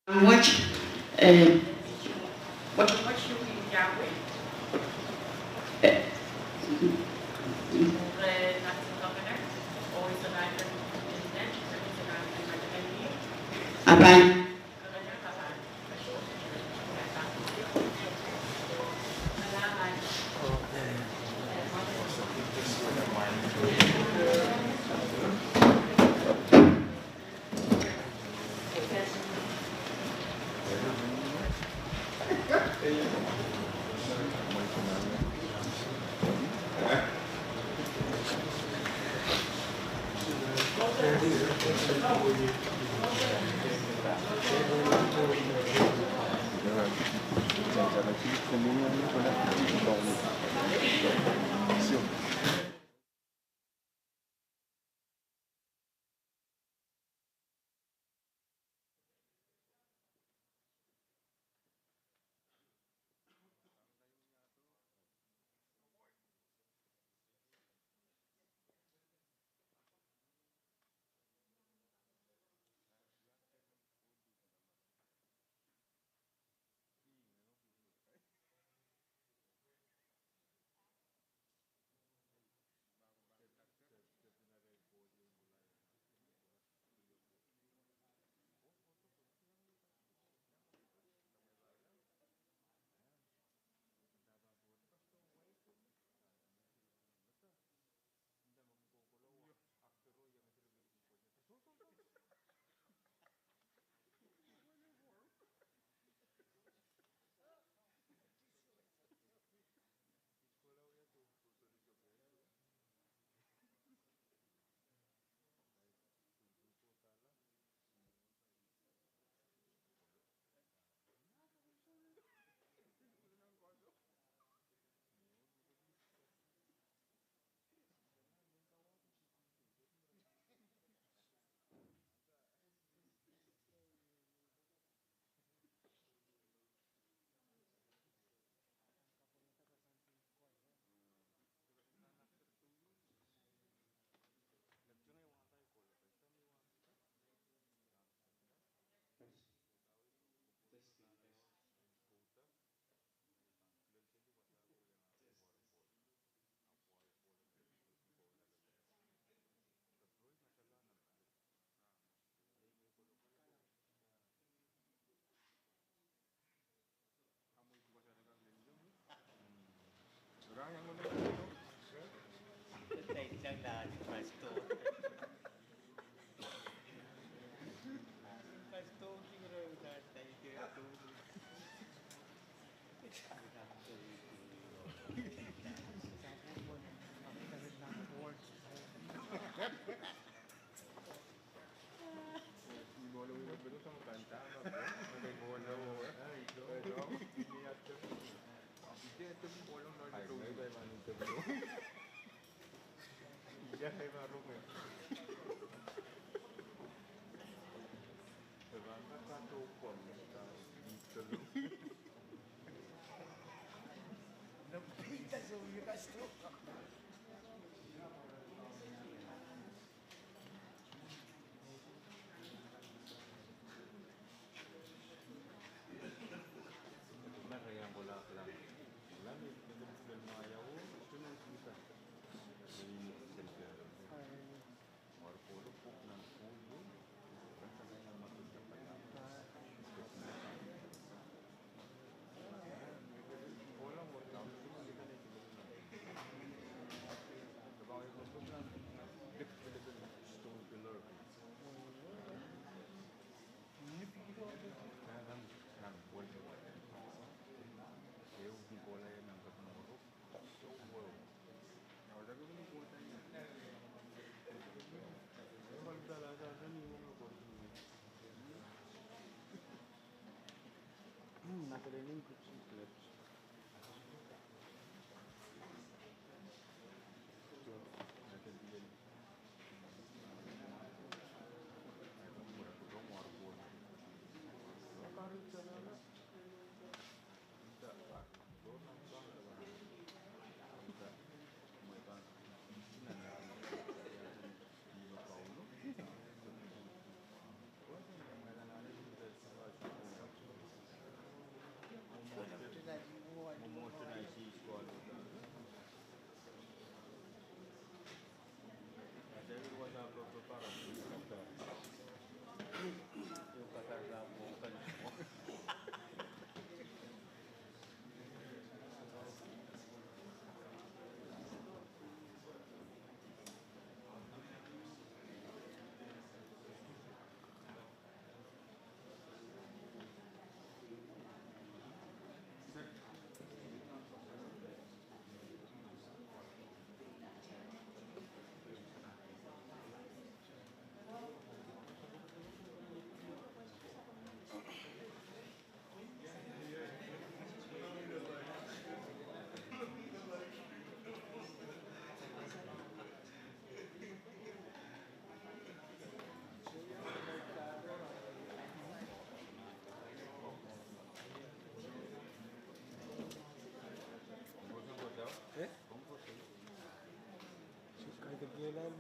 Language. What should we Yahweh? Abang.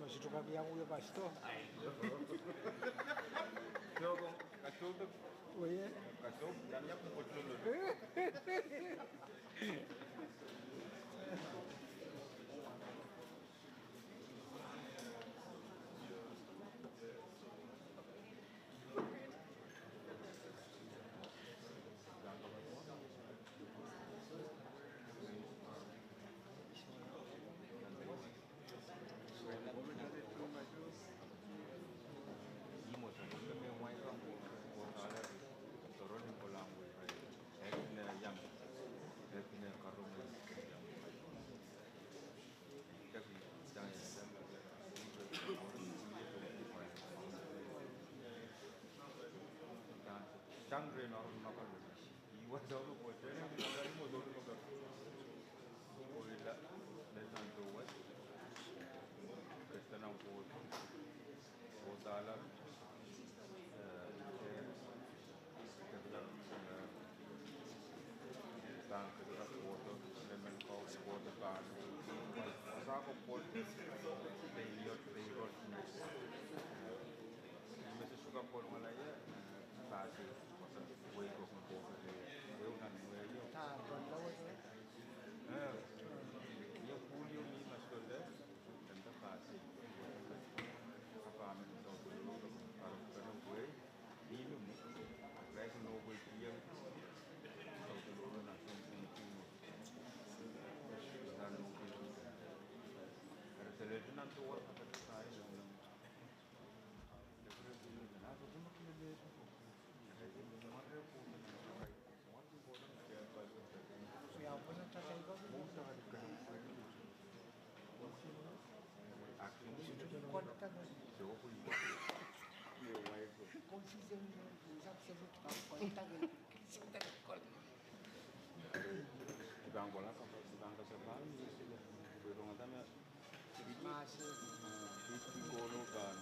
si tu kami yang udah pas tu. Jogo, cachorro, Oye. cachorro, dan ya pun cachorro. Sangre no makalun. Iwas daw po. Pero ang magaling mo daw ko. Oila na tanto wat. Basta nang po. O dala. Tang kita foto, lemon coke, foto card. Sa ko po. Taylor. Mas suka po malaya. Base. Way ko kung po kasi unan mo yun. Yung Julio ni Mascota, ganda kasi. Kapamit sa ulo ko parang ganun way. Dino mo. Kaya kung no-way tiyang sa ulo na sa Pilipino. Lalo mo Pilipino. Pero sa leto ng tuwa kapag tayo lang. Ako kung makilala ko. Siapa nak cakap kau? Kuatkan. Konsisten usap sebut kuatkan. Kita kuat. Ibang bola kapag ibang kasabay, pero nga tama. Masih. Hindi ko no kan.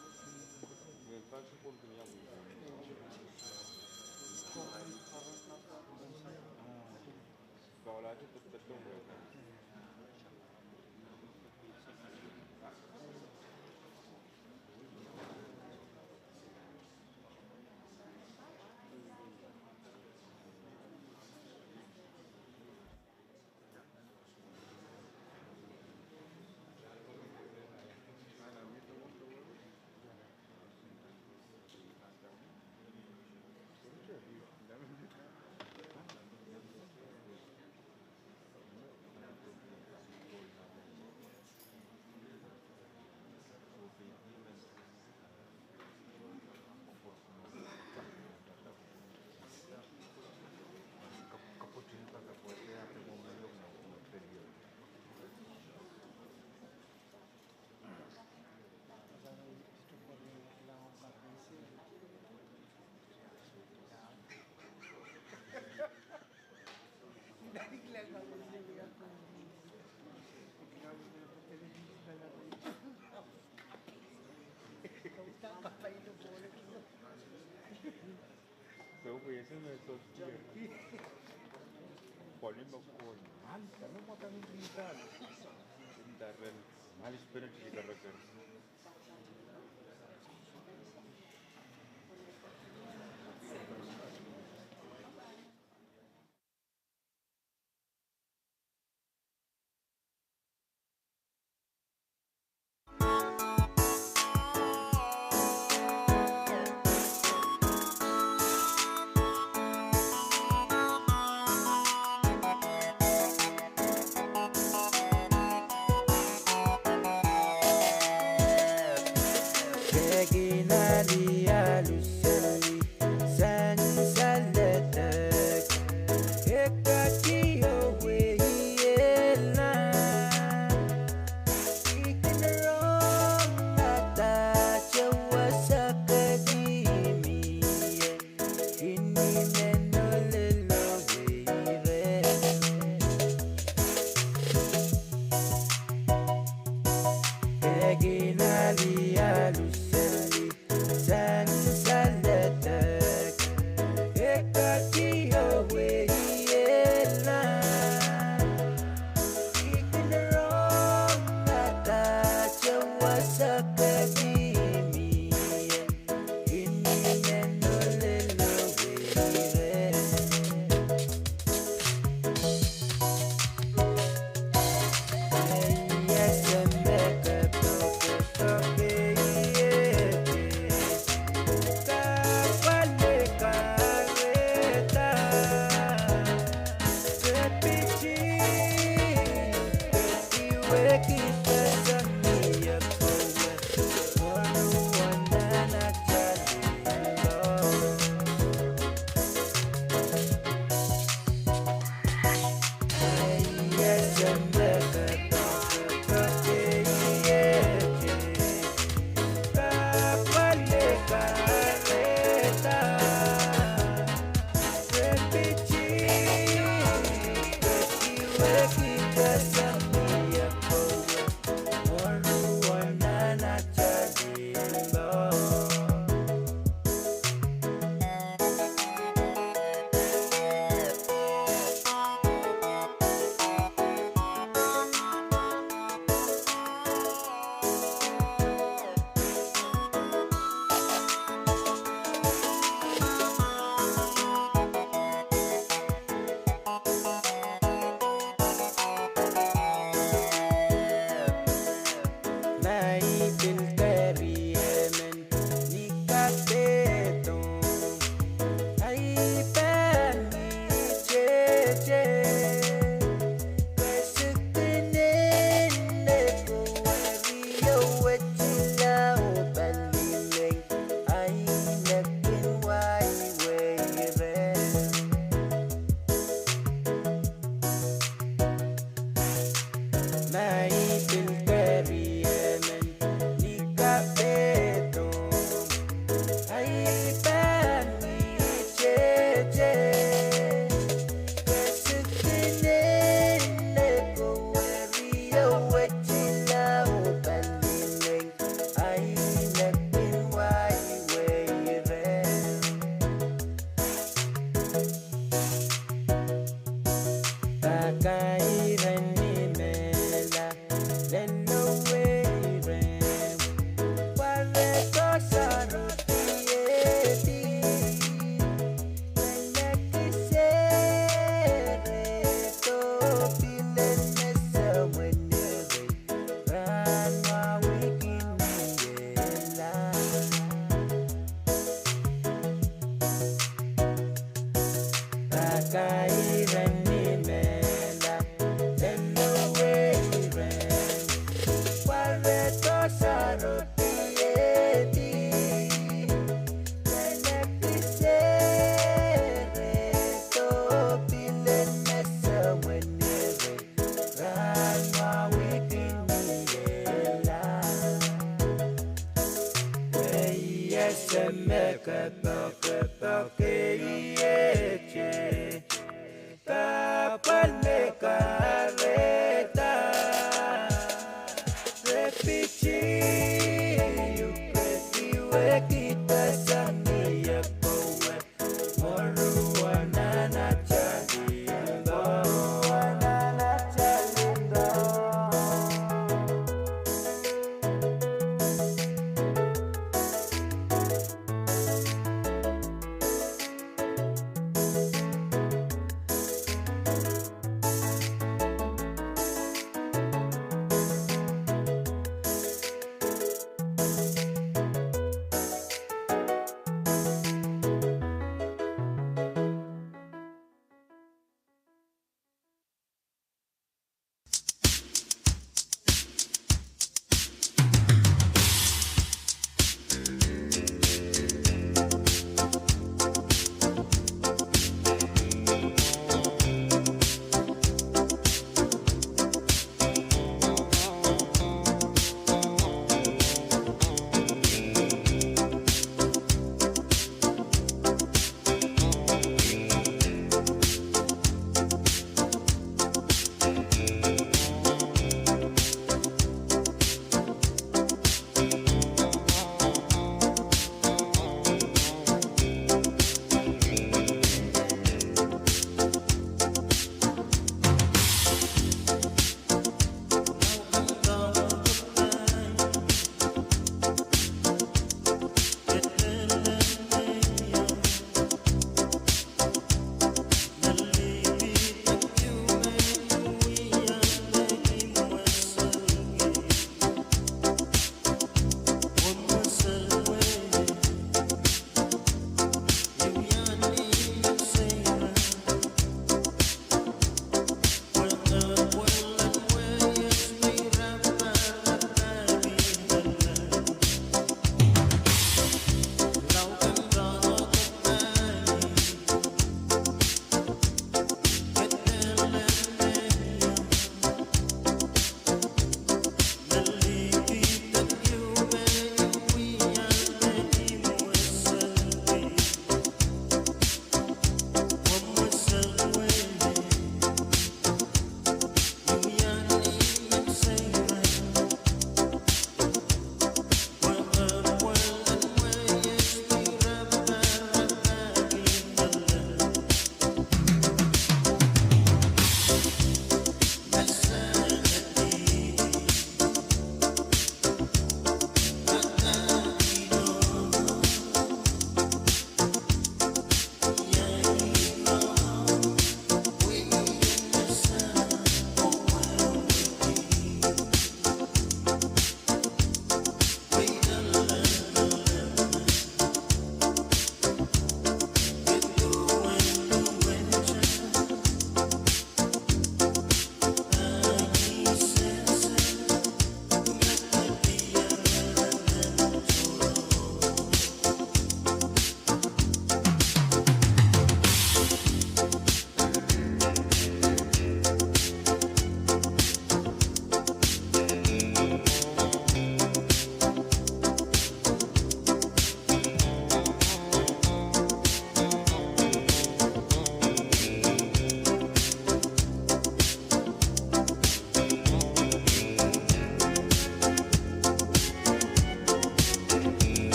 May pagkakon ko niya mo. Bola itu betul mereka. So biasanya sosial. Paling bagus. Malis, kamu makan bintang. Bintang, malis benar sih karena. Suck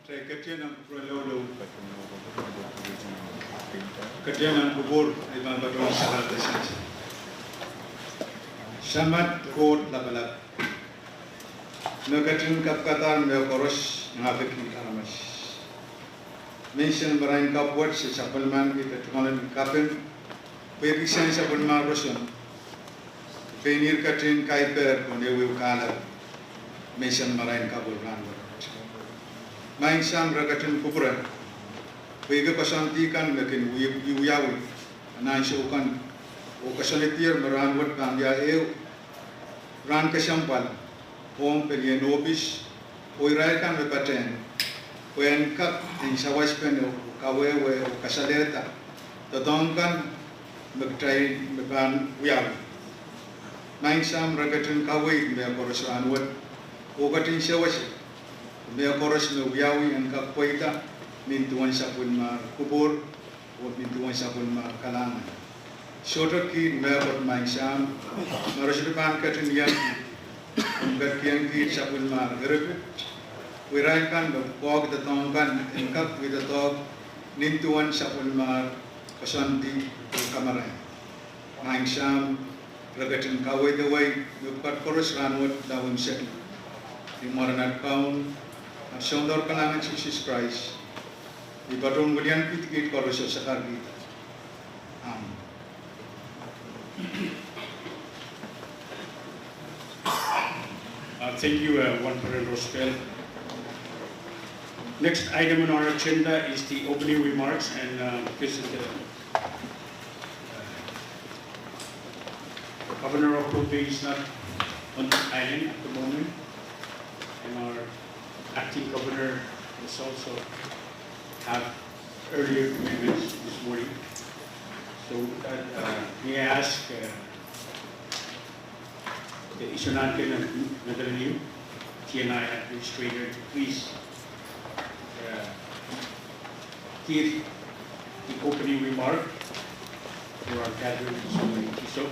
Try Katiana Prololo, Katiana Bubur, Ivan Baton Salat the Sansa. Shamat Court Labalab. Nagatin Kapkatan Melkoros, Navikin Karamash. Mention Brian Kapwat, Sapalman with the Tomalan Kapin, Baby Sans of Maroson. Penir Katin Kaiper, Konewu Kala, Mention Marine Kabul Ranwar. Main Sam Ragatin Kubra, Vega Pasanti kan makin Uyawi, Nan Shokan, Okasanitir Maranwat Kambia Ew, Ran Kashampal, Home Perianobis, Oiraikan Repaten, when Kap in Sawaspen, Kawe, Kasaleta, the Donkan, Mctray, Meban Uyawi. Main Sam Ragatin Kawe, Melkoros Ranwat, Ogatin Shawashi. Mea koros me uyawi ang kapoita mintuan sa pun mar kubur o mintuan sa pun mar kalangan. Shorter ki mea kot main sam marasuripan katin yan umgat kian ki sa pun mar gerepit. Wirai kan kog the tongkan engkap with the dog nintuan sa pun mar kasanti kamaray. Main sam ragatin kaway daway nukat koros ranwat dawim seti. Di maranat kaun Sondor kalangan Jesus Christ. Di badong gulian pitikit koros sa sakar kita. Amen. Thank you, One President Roosevelt. Next item on our agenda is the opening remarks, and President Governor of Kobe is not on the island at the moment, and our acting governor has also have earlier commitments this morning. So may I ask the Isonanke Nadaliniw, TNI Administrator, to please give the opening remark for our gathering this morning. So,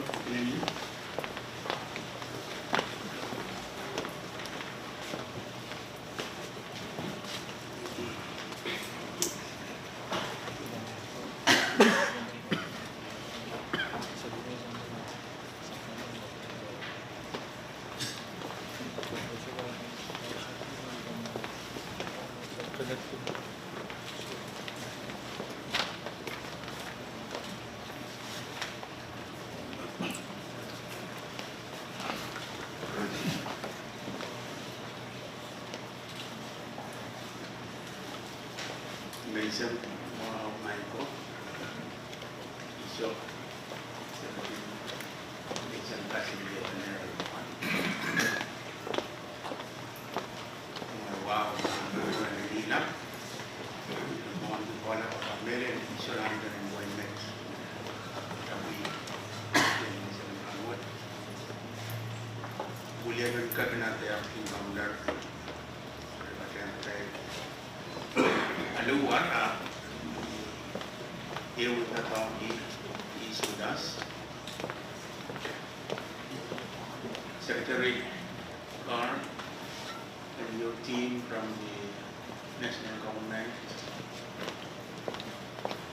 Mention Michael, Bishop, mention President wow, Manila, on the corner of a million surrounded and one next. William Cabinet, the acting governor, Aluwara, here with the county is with us. Secretary Carr and your team from the national government.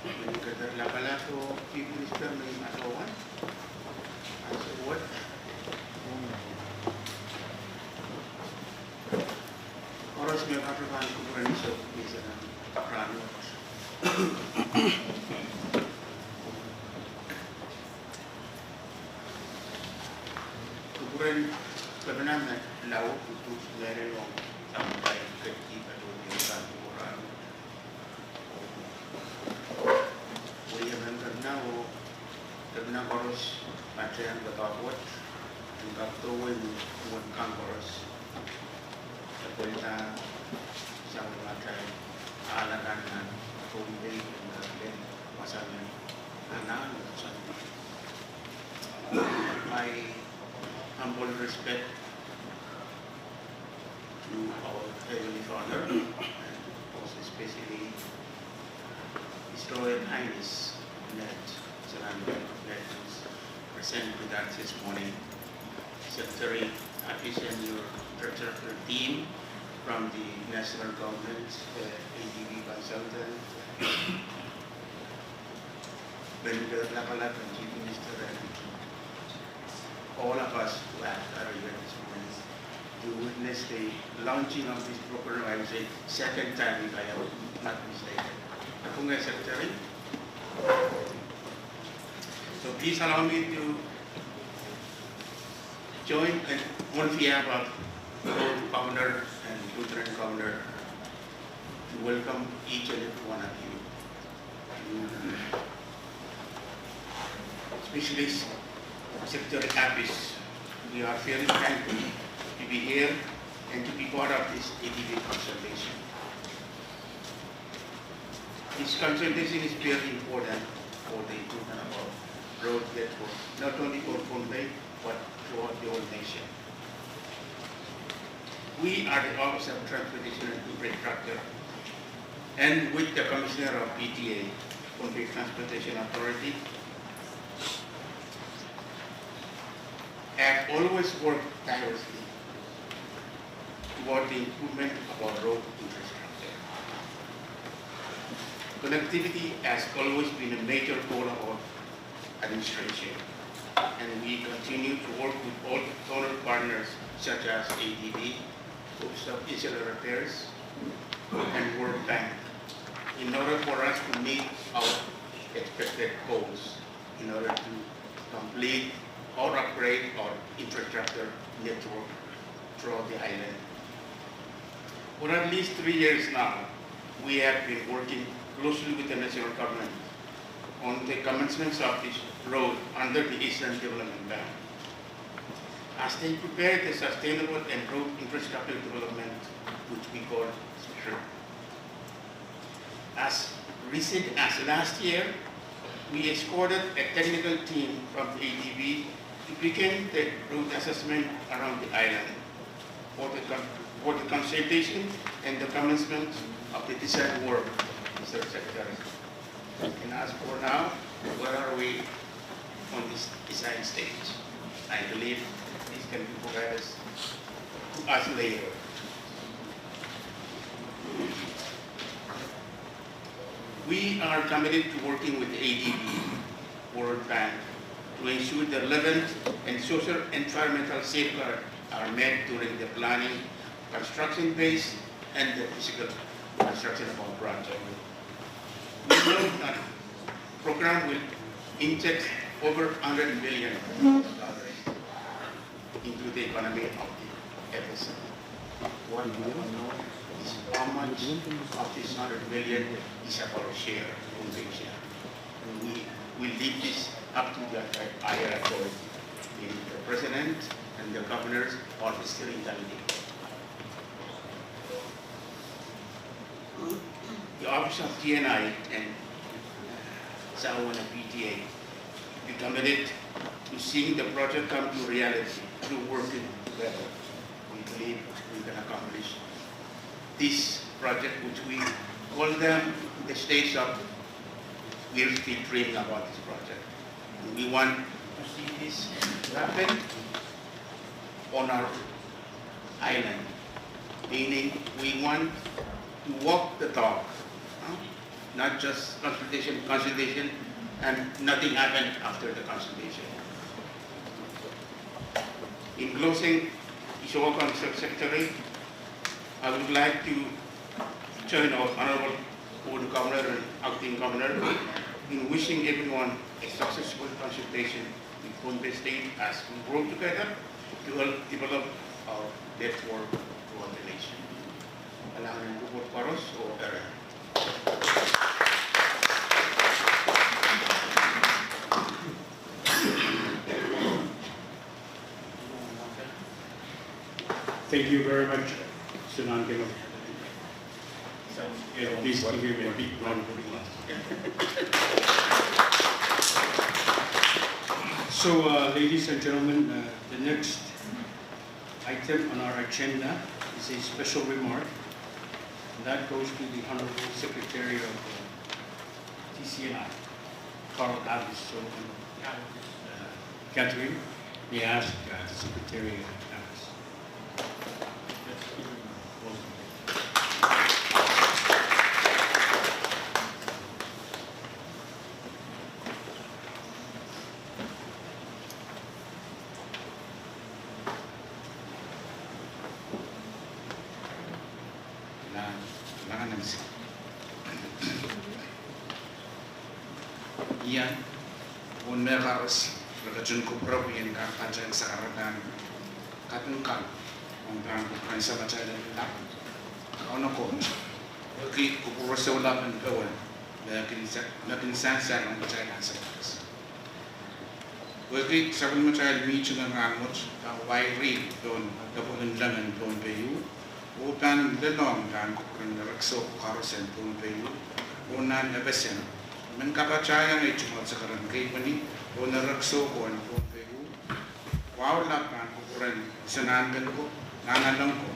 When you get the Labalato, Chief Minister, may Atawan, answer what? Oras may katrabahan ko po rin sa isa ng Rano. Kukurin sabi namin lawo kung meron yung tambay katiba doon yung sa Rano. William Hanggang sabi na oras patriyan batawat ang kaptuwin huwag kang oras. Kita sa mga alagaan na kumbay ng masalan anak sa my humble respect to our Heavenly Father and also especially His Royal Highness that is present with us this morning. Secretary, I appreciate your team from the national government, Governor Lavalette and Chief Minister and all of us who are here this morning to witness the launching of this program. I would say second time, if I am not mistaken. Apunga Secretary. So please allow me to join on behalf of both Governor and Lieutenant Governor to welcome each and every one of you. Especially Secretary Apis, we are very thankful to be here and to be part of this ADB consultation. This consultation is very important for the improvement of our road network, not only for Bombay, but throughout the whole nation. We are the Office of Transportation and Infrastructure, and with the Commissioner of PTA, Bombay Transportation Authority, have always worked tirelessly toward the improvement of our road infrastructure. Connectivity has always been a major goal of our administration, and we continue to work with all donor partners such as ADB, Office of Insular Affairs, and World Bank in order for us to meet our expected goals in order to complete or upgrade our infrastructure network throughout the island. For at least 3 years now, we have been working closely with the national government on the commencement of this road under the Eastern Development Bank, as they prepare the sustainable and road infrastructure development, which we call Sriip. As recent as last year, we escorted a technical team from the ADB to begin the road assessment around the island for the consultation and the commencement of the design work, Mr. Secretary. And as for now, where are we on this design stage? I believe this can be provided to us later. We are committed to working with the ADB, World Bank, to ensure the relevant and social environmental safeguards are met during the planning, construction phase, and the physical construction of our project. We know that the program will inject over $100 million into the economy of the FSA. What we don't know is how much of this $100 million is our share in the share. And we will leave this up to the higher authority, the President and the Governors or the steering committee. The Office of GNI and Sawana PTA be committed to seeing the project come to reality through working together. We believe we can accomplish this project, which we call them the stage of we're still dreaming about this project. And we want to see this happen on our island, meaning we want to walk the talk, not just consultation, and nothing happened after the consultation. In closing, Mr. Secretary, I would like to join our Honorable Board Governor and Acting Governor in wishing everyone a successful consultation with Bombay State as we work together to help develop our network throughout the nation. Kailangan ng bukod paros o era. Thank you very much, Sunangelo. Please give him a big round of applause. So, ladies and gentlemen, the next item on our agenda is a special remark, and that goes to the Honorable Secretary of TCNI, Carl Abbas. So, Catherine, may I ask the Secretary Abbas. Lakanamsi. Iyan, un mekaros, rakajun ko probian ka kajan sa karagan, katungkal, ang plan ko kan sa macay na nila. Ano ko, bagi ko puro sa ulapan kawan, lakin sansan ang macay na sa karas. Bagi sa macay medyo ng ramot, wai rin doon, kapunan laman doon kayo. Utan lelong dan kukurin rakso karosen doon kayo. Unan nabesen. Men kapacaya na ito sa karan kay pani o narakso ko ang doon kayo. Wow lapan kukurin sanangan ko, nangalang ko.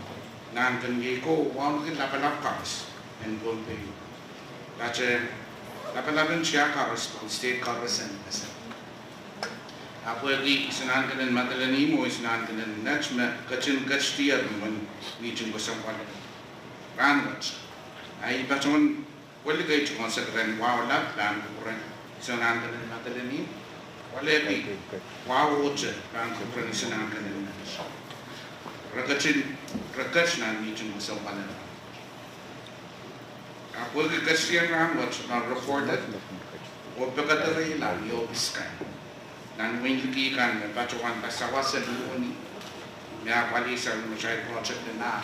Nangan ko, wow kin lapalapas and doon kayo. Kasi lapalapan siya karos pang state karosen kasi. Ako lagi isanahan ka ng matalani mo, isanahan ka ng natchma, kachin kachtiya naman, medyo ko sa pala. Ranwats. Ay, iba naman, wala kayo chukong sa karen, wow, plan ko rin. Isanahan ka ng matalani, wala kayo, wow, uche, plan ko rin, isanahan ka ng natch. Rakach na medyo ko sa pala. Ako lagi kachtiya ranwats, na reported, o pagkatari lang, yobis ka. Dan wingki kan bacuan pasawas seduni ya pali sa macay project na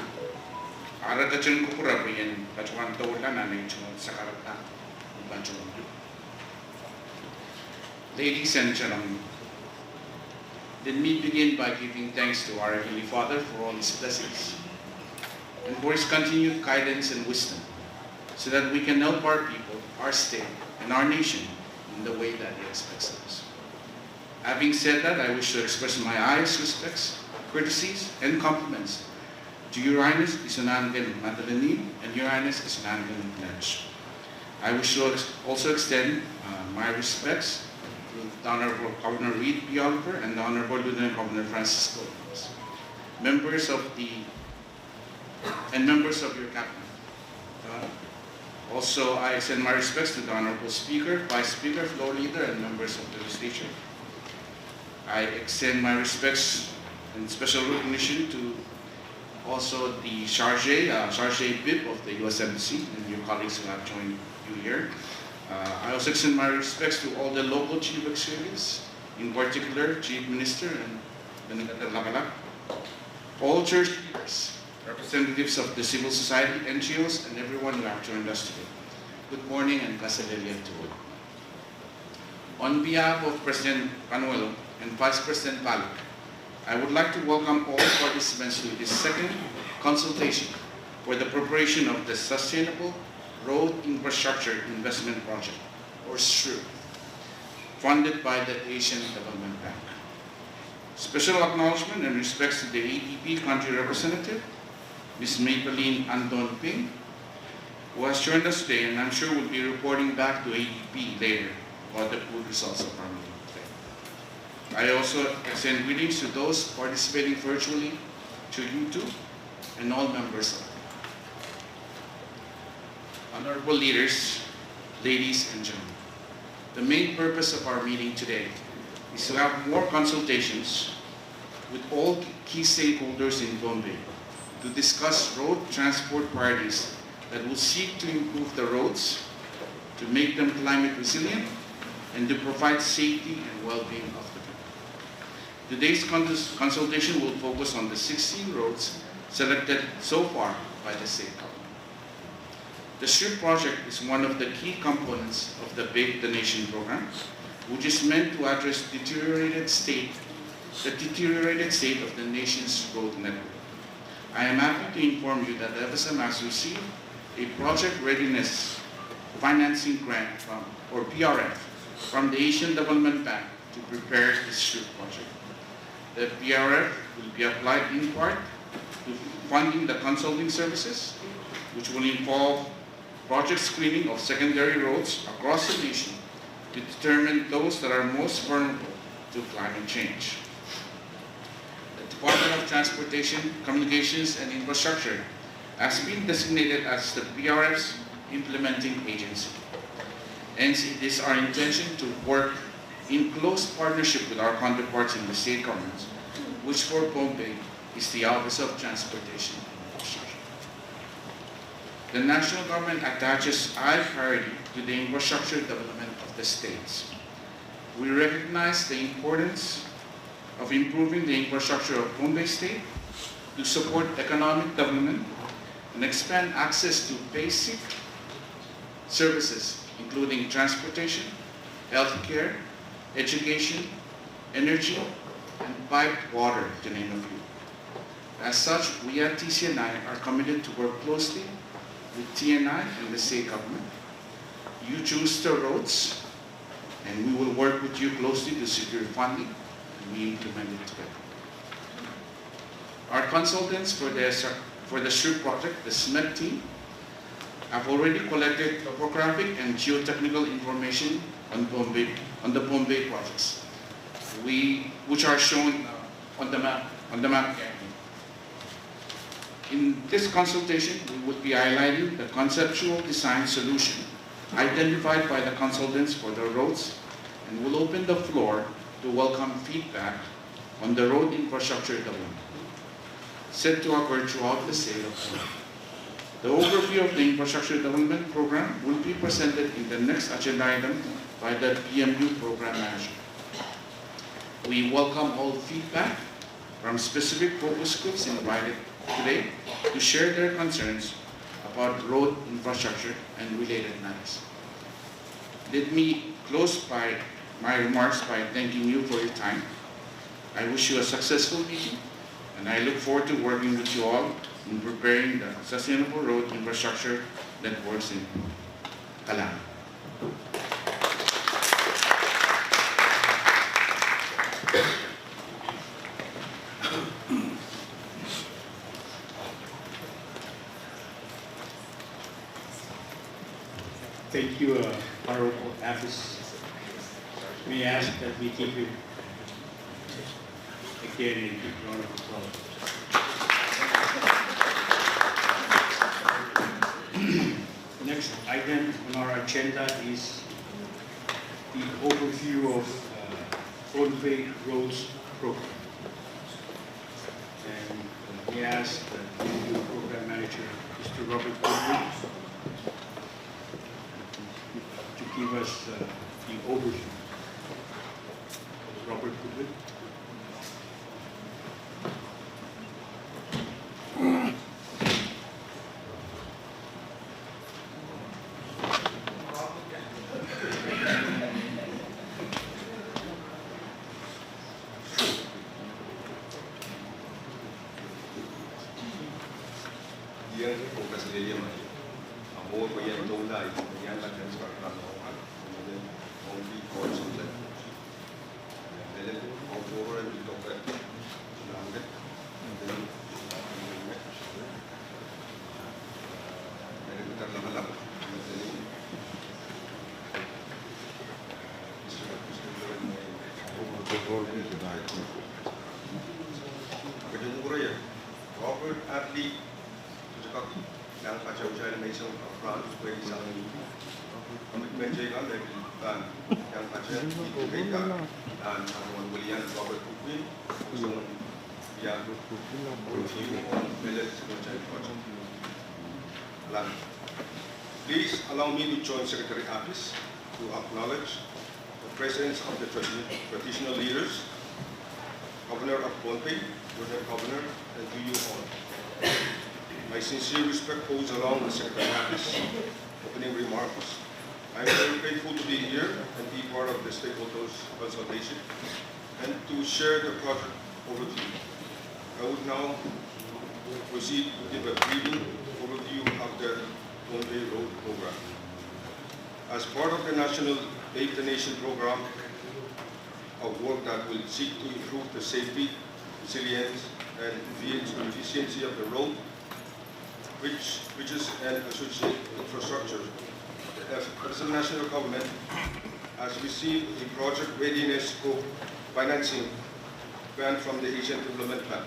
ara kachin ko pura biyan bacuan tola na ning sa karata bacuan. Ladies and gentlemen, let me begin by giving thanks to our Heavenly Father for all His blessings and for His continued guidance and wisdom, so that we can help our people, our state, and our nation in the way that He expects us. Having said that, I wish to express my highest respects, courtesies, and compliments to Your Highness Isanangan Madalani and Your Highness Isanangan Pledge. I wish to also extend my respects to the Honorable Governor Reed P. Oliver and the Honorable Lieutenant Governor Francis Gomez, members of your cabinet. Also, I extend my respects to the Honorable Speaker, Vice Speaker, Floor Leader, and members of the legislature. I extend my respects and special recognition to also the Charge BIP of the U.S. Embassy and your colleagues who have joined you here. I also extend my respects to all the local chief executives, in particular Chief Minister and all church leaders, representatives of the civil society, NGOs, and everyone who have joined us today. Good morning and Kasalelia to all. On behalf of President Panuelo and Vice President Palak, I would like to welcome all participants to this second consultation for the preparation of the Sustainable Road Infrastructure Investment Project, or Sriip, funded by the Asian Development Bank. Special acknowledgement and respects to the ADB country representative, Ms. Maybelline Andon Ping, who has joined us today and I'm sure will be reporting back to ADB later about the good results of our meeting. I also extend greetings to those participating virtually, to you too, and all members of it. Honorable leaders, ladies and gentlemen, the main purpose of our meeting today is to have more consultations with all key stakeholders in Bombay to discuss road transport priorities that will seek to improve the roads, to make them climate resilient, and to provide safety and well-being of the people. Today's consultation will focus on the 16 roads selected so far by the state government. The Sriip project is one of the key components of the Bake the Nation program, which is meant to address the deteriorated state of the nation's road network. I am happy to inform you that the FSM has received a project readiness financing grant or PRF from the Asian Development Bank to prepare this Sriip project. The PRF will be applied in part to funding the consulting services, which will involve project screening of secondary roads across the nation to determine those that are most vulnerable to climate change. The Department of Transportation, Communications and Infrastructure has been designated as the PRF's implementing agency. Hence, it is our intention to work in close partnership with our counterparts in the state governments, which for Bombay is the Office of Transportation and Infrastructure. the national government attaches high priority to the infrastructure development of the states. We recognize the importance of improving the infrastructure of Bombay State to support economic development and expand access to basic services, including transportation, healthcare, education, energy, and piped water, to name a few. As such, we at TCNI are committed to work closely with TNI and the state government. You choose the roads, and we will work with you closely to secure funding, and we implement it together. Our consultants for the Sriip project, the SMET team, have already collected topographic and geotechnical information on the Bombay projects, which are shown on the map. In this consultation, we would be highlighting the conceptual design solution identified by the consultants for the roads, and will open the floor to welcome feedback on the road infrastructure development set to occur throughout the state of Bombay. The overview of the infrastructure development program will be presented in the next agenda item by the BMU program manager. We welcome all feedback from specific focus groups invited today to share their concerns about road infrastructure and related matters. Let me close my remarks by thanking you for your time. I wish you a successful meeting, and I look forward to working with you all in preparing the sustainable road infrastructure that works in Kalang. Thank you, Honorable Afis. May I ask that we keep it again in the round of applause. Next item on our agenda is the overview of Bombay Roads Program. And we ask the new program manager, Mr. Robert Goodwin, to give us the overview. Robert Goodwin. Please allow me to join Secretary Apis to acknowledge the presence of the traditional leaders, Governor of Bombay, Lieutenant Governor, and to you all. My sincere respect goes along with Secretary Apis' opening remarks. I am very grateful to be here and be part of the stakeholders consultation and to share the project overview. I would now proceed to give a brief overview of the Bombay Road Program. As part of the National Pave the Nation program of work that will seek to improve the safety, resilience, and efficiency of the road, bridges, and associated infrastructure, the national government has received a project readiness scope financing grant from the Asian Development Bank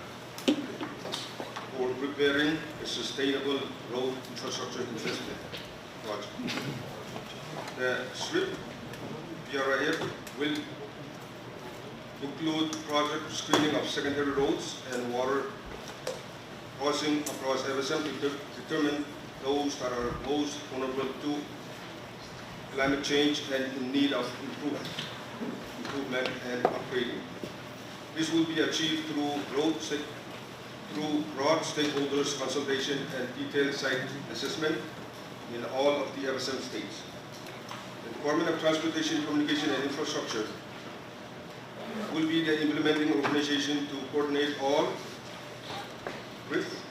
for preparing a sustainable road infrastructure investment project. The Sriip PRIF will include project screening of secondary roads and water crossing across FSM to determine those that are most vulnerable to climate change and in need of improvement and upgrading. This will be achieved through broad stakeholders consultation and detailed site assessment in all of the FSM states. The Department of Transportation, Communication and Infrastructure will be the implementing organization to coordinate all RIF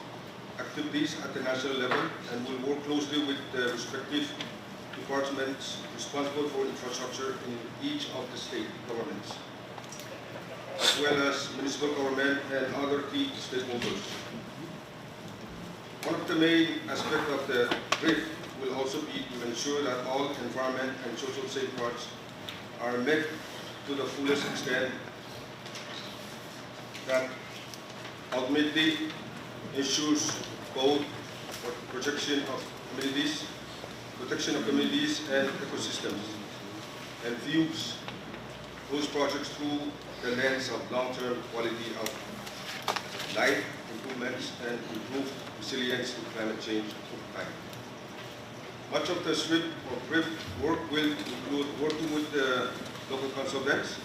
activities at the national level and will work closely with the respective departments responsible for infrastructure in each of the state governments, as well as municipal government and other key stakeholders. One of the main aspects of the RIF will also be to ensure that all environment and social safeguards are met to the fullest extent that ultimately ensures both protection of communities and ecosystems, and views those projects through the lens of long-term quality of life improvements and improved resilience to climate change over time. Much of the Sriip or RIF work will include working with the local consultants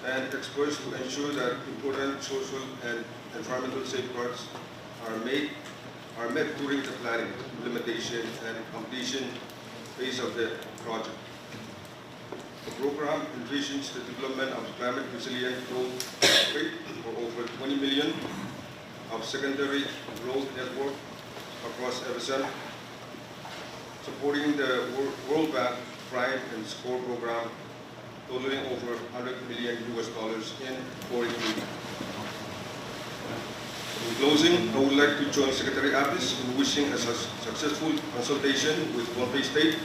and experts to ensure that important social and environmental safeguards are met during the planning, implementation, and completion phase of the project. The program envisions the development of climate resilient road network for over 20 million of secondary road network across FSM, supporting the World Bank Prime and Score program totaling over $100 million in 4 years. In closing, I would like to join Secretary Apis in wishing a successful consultation with Pohnpei State.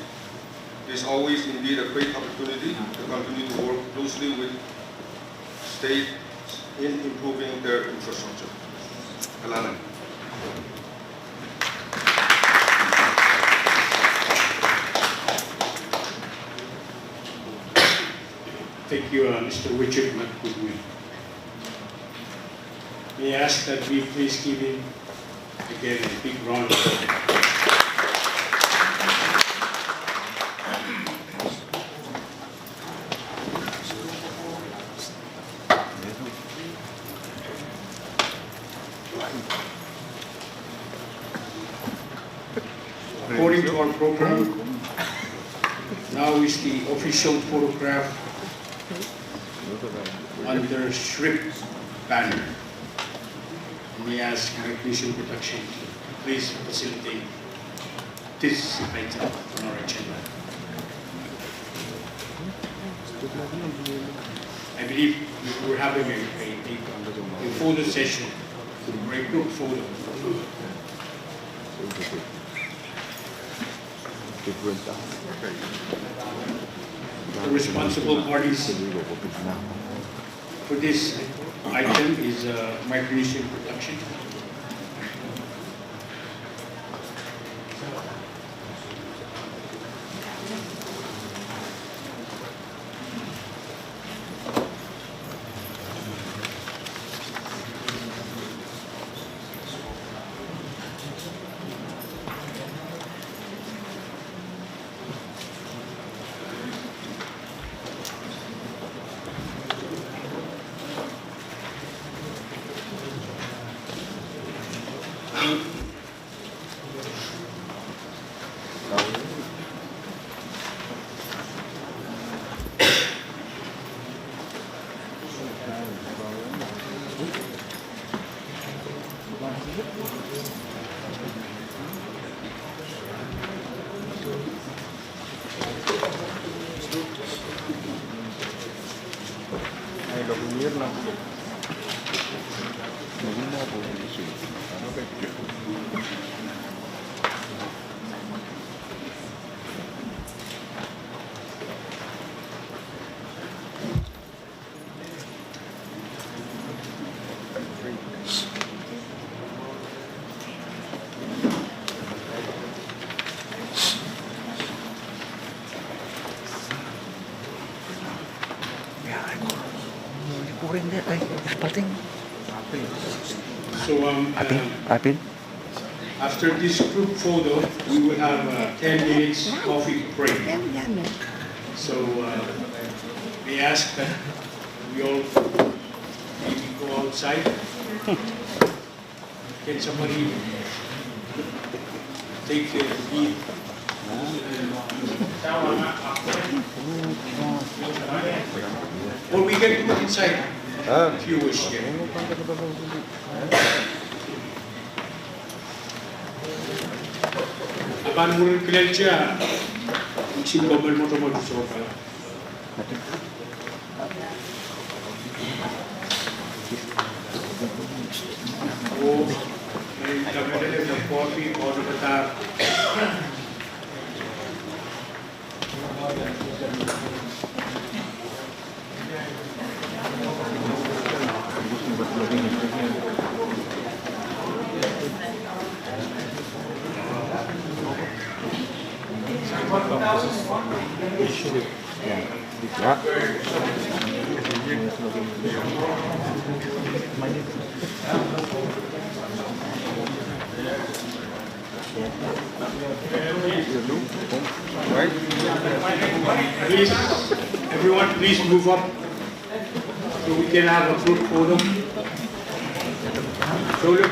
It is always indeed a great opportunity to continue to work closely with states in improving their infrastructure. Salamat. Thank you, Mr. Richard McGoodwin. May I ask that we please give him again a big round of applause. According to our program, now is the official photograph under Sriip banner. We ask recognition production to please facilitate this item on our agenda. I believe we're having a photo session, a group photo. The responsible parties for this item is Micronesian Production. So, Apil? After this group photo, we will have a 10 minutes coffee break. So they ask that we all maybe go outside. Can somebody take the lead? Or we can do it inside if you wish. Yeah. Akan murun kilalcha, isin gobel motor sofa. Oh, kami ng coffee or the Please, everyone, please move up so we can have a group photo. Solo.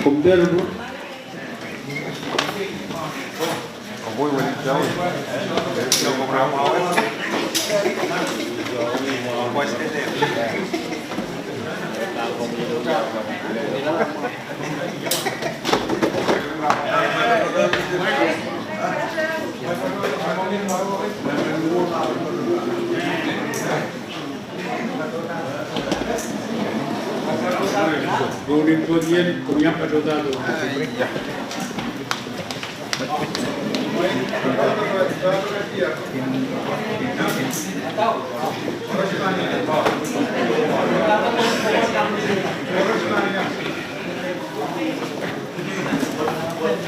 Come there, bro. Muy buen show. Rolling to the end, coming up at the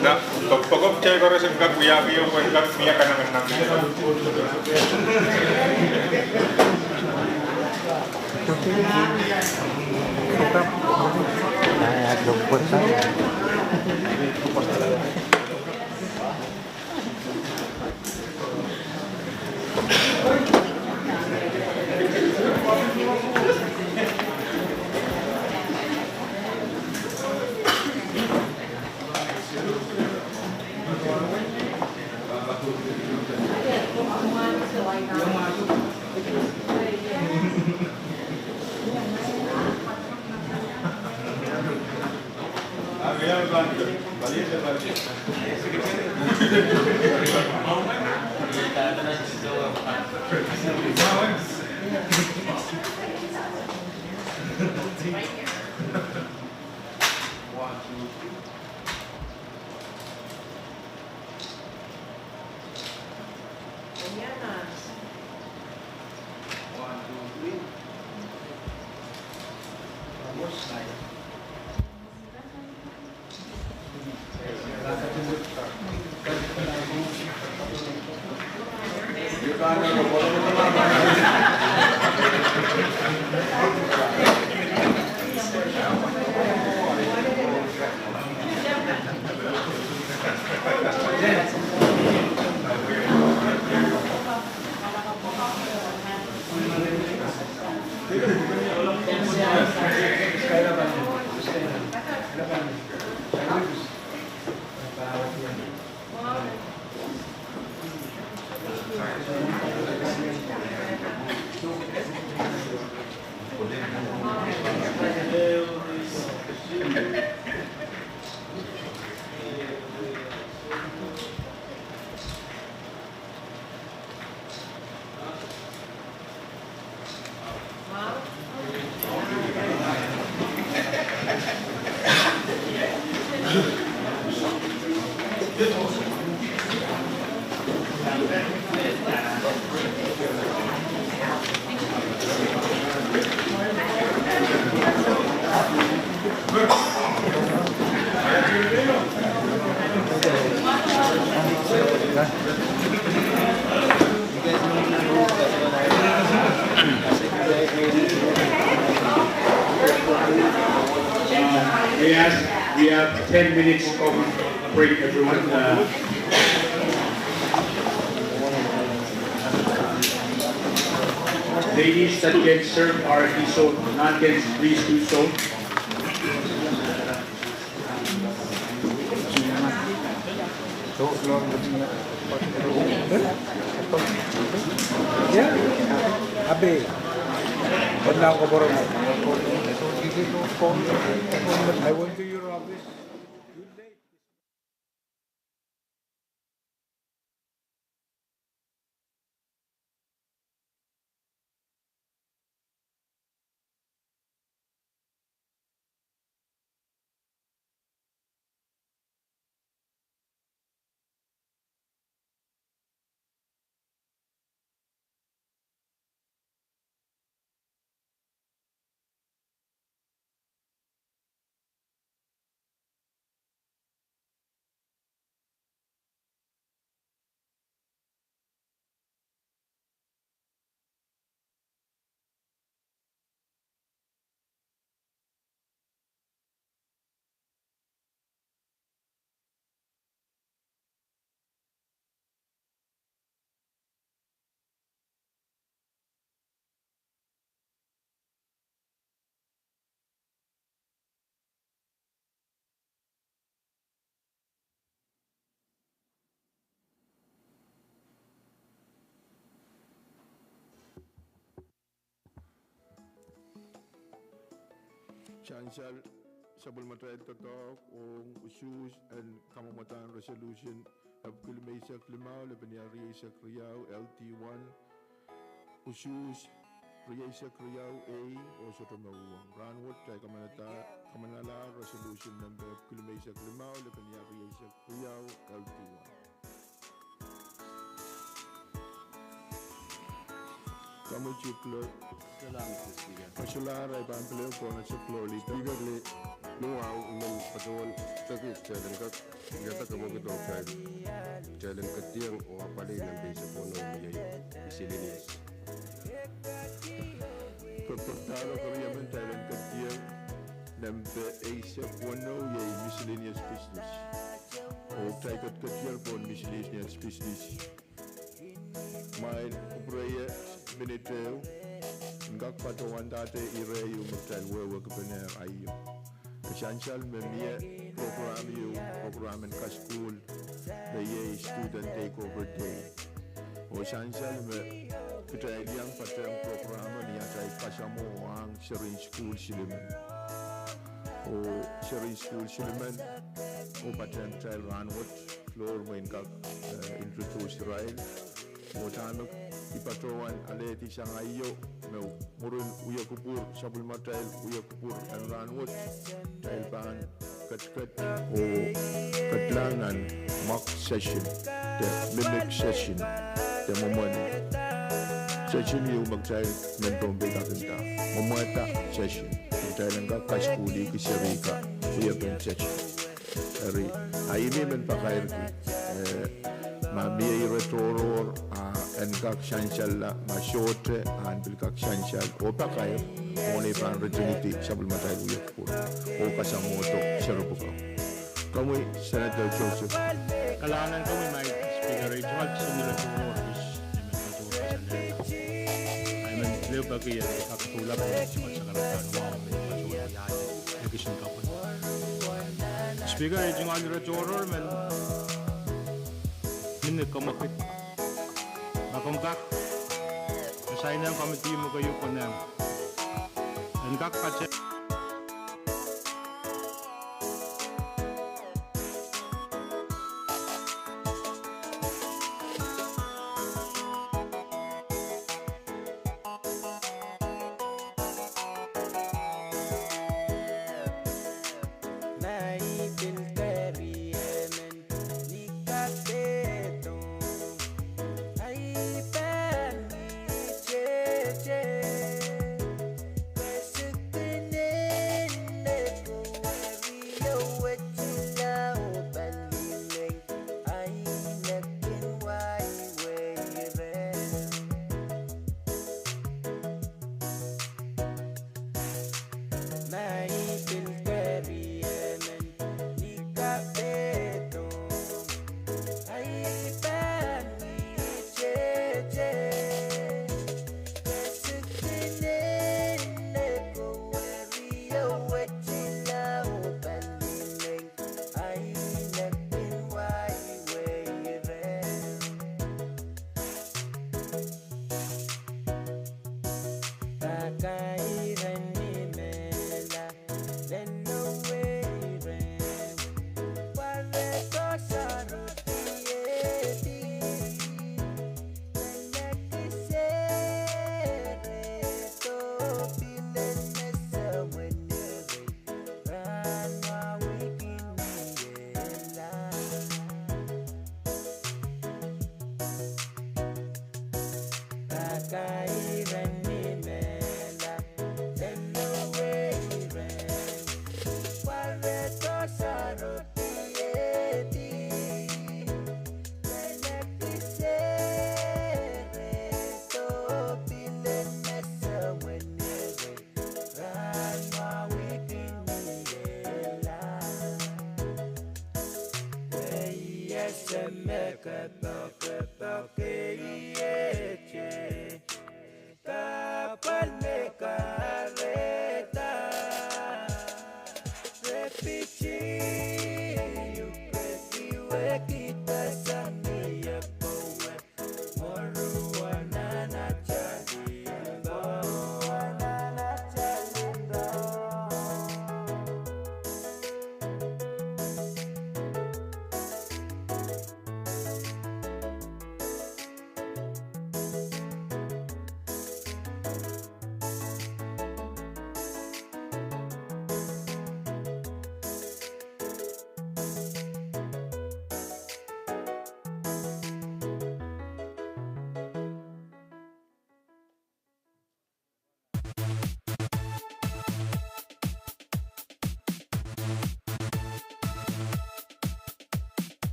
Nah, pokok cewek orang yang gak punya bio, gak punya kenangan We have 10 minutes of break, everyone. Ladies that can serve already so, non-guests, please do so. Yeah, Abe. Wala ko borong. I went to your office. Good day. Chancel supplementary talk on issues and Kamamatan resolution of Kilimesa Klimau, Lebanese Kriau LT1, issues Riesa Kriau A or Sotomawu, Ranwood, Kamanala resolution number Kilimesa Klimau, Lebanese Kriau LT1. Kamu ciklo Masulara Pampele for a supploli Tiggerly Luau Mil Patrol Turkey Challenge Yataka Child Challenge Katiang or Palin and Base upon miscellaneous Portalo Korean Talent Katiang Number Asia Wano Ye miscellaneous business or Tiger Katier for miscellaneous business. My prayer Benito Ngak Patawan Date Irayu Mutal Work Bener Ayu. Essential Memia program in school, the Ye student takeover day. Essential Me Kitalian Patem program and Yatai Kasamo Wang Sharing School Shiliman. O Sharing School Shiliman, O Patem Child Ranwood, Floor Winkak introduced Rail. Motanok Ipatawan Aleti Shangayo no Murun Uyakupur Supplemental Uyakupur and Ranwood Tailban Kat o Katlangan mock session the mimic session the moment session you magtay mentom begatanta momata session tailanga kashkuli kisharika uyapen session ari ayini men pakairki Mami retoror and kak shanshalla ma short and bil kak shanshal o pakay oni pan retiniti sabul matay uyakpur o kasamoto sharupuka kamu Senator Joseph Kailangan kami may speaker ito at sinila turor is I mean leo bagi yan kakatulap ko sa karatan wow may education kapon speaker ito nga nila turor man Ini komakit, makongkak, kasay na ang committee mo kayo po na, angkak pa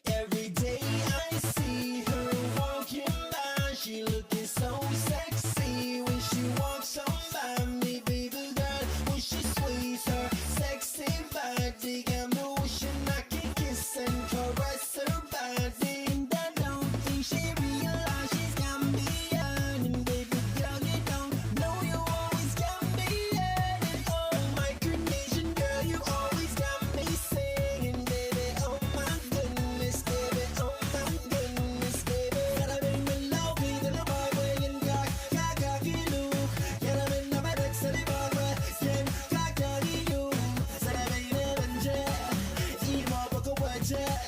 Every day I see her walking by, she looking so sexy when she walks on by me, baby girl. When she sways her sexy body, got me wishing I could kiss and caress her body. And I don't think she realizes she's got me yearning, baby girl. You don't know you always got me yearning. Oh my Carnation girl, you always got me singing, baby. Oh my goodness, baby. Oh my goodness, baby. Gotta be my love, we the boy, we in God. Gotta get you. Gotta be no better, steady boy, we in God, gotta get you. Gotta be the venture. Eat more, book a word, yeah.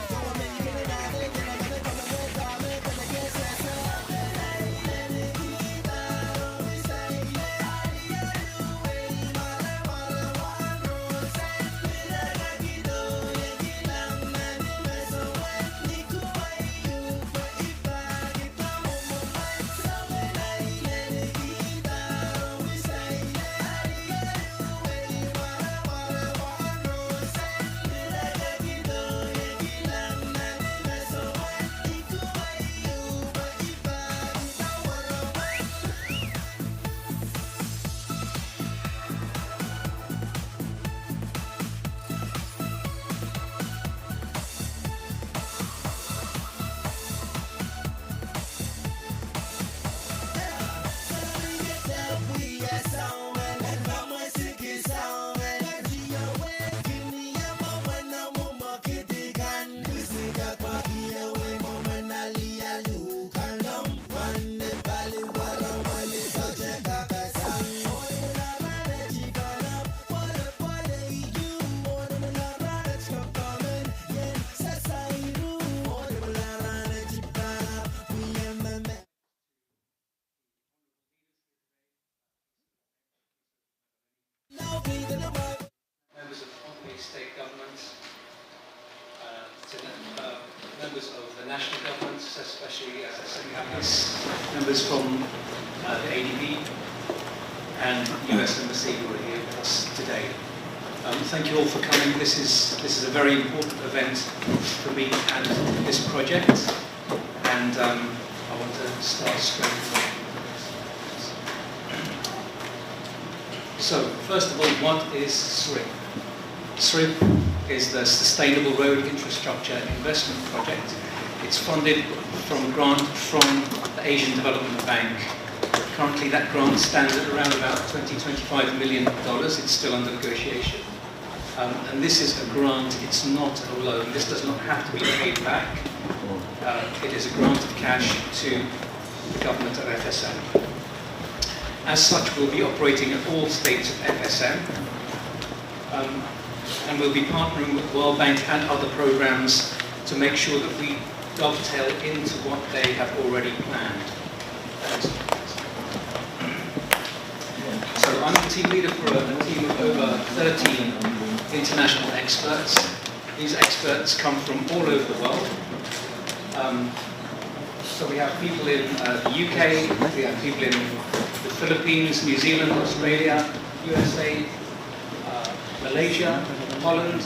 Go on, make it out, and then I'm gonna come and get all me, gonna get set, so. Members of Pompey State Government, members of the national government, especially as I said, we have these members from the ADB and US Embassy who are here with us today. Thank you all for coming. This is a very important event for me and this project, and I want to start straight away. So, first of all, what is Sriip? Sriip is the Sustainable Road Infrastructure Investment Project. It's funded from a grant from the Asian Development Bank. Currently that grant stands at around about $20–25 million. It's still under negotiation. And this is a grant, it's not a loan. This does not have to be paid back. It is a grant of cash to the government of FSM. As such, we'll be operating at all states of FSM, and we'll be partnering with World Bank and other programs to make sure that we dovetail into what they have already planned. So I'm the team leader for a team of over 13 international experts. These experts come from all over the world. So we have people in the UK, we have people in the Philippines, New Zealand, Australia, USA, Malaysia, Holland,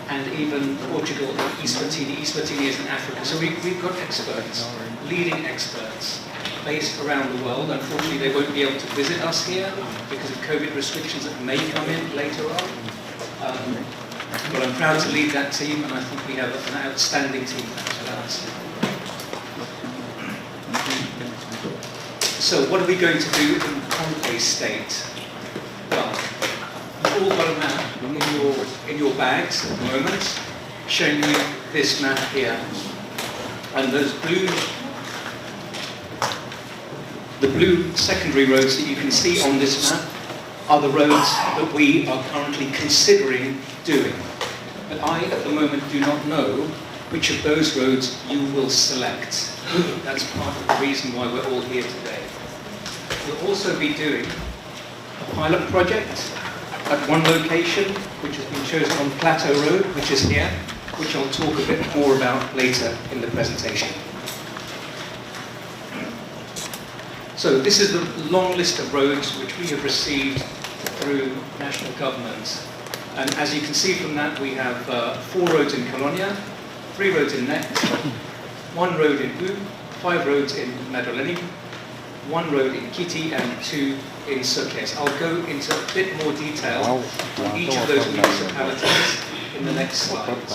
and even Portugal, Eswatini. Eswatini is in Africa. So we've got experts, leading experts. based around the world. Unfortunately, they won't be able to visit us here because of COVID restrictions that may come in later on. But I'm proud to lead that team, and I think we have an outstanding team at us. So what are we going to do in Pohnpei State? Well, you've all got a map in your bags at the moment, showing you this map here. And the blue secondary roads that you can see on this map are the roads that we are currently considering doing. But I, at the moment, do not know which of those roads you will select. That's part of the reason why we're all here today. We'll also be doing a pilot project at one location, which has been chosen on Plateau Road, which is here, which I'll talk a bit more about later in the presentation. So this is the long list of roads which we have received through national government. And as you can see from that, we have 4 roads in Colonia, 3 roads in Net, 1 road in U, 5 roads in Madoleni, 1 road in Kiti, and 2 in Sukes. I'll go into a bit more detail on each of those municipalities in the next slides.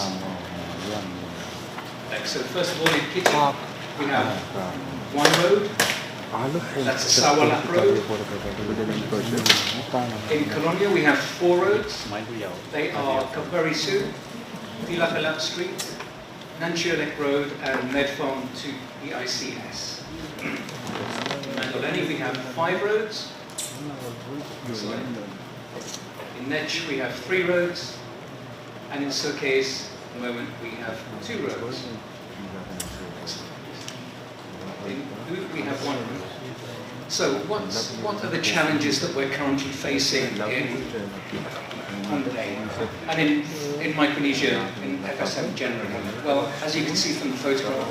So first of all, in Kiti, we have 1 road. That's the Sawalak Road. In Colonia, we have 4 roads. They are Kaparisu, Pilapelap Street, Nanchiolek Road, and Medfarm to EICS. In Mandoleni, we have 5 roads. In Nech, we have 3 roads. And in Sukes, at the moment, we have 2 roads. In Ud, we have 1 road. So what are the challenges that we're currently facing in Pohnpei and in Micronesia, in FSM generally? Well, as you can see from the photograph,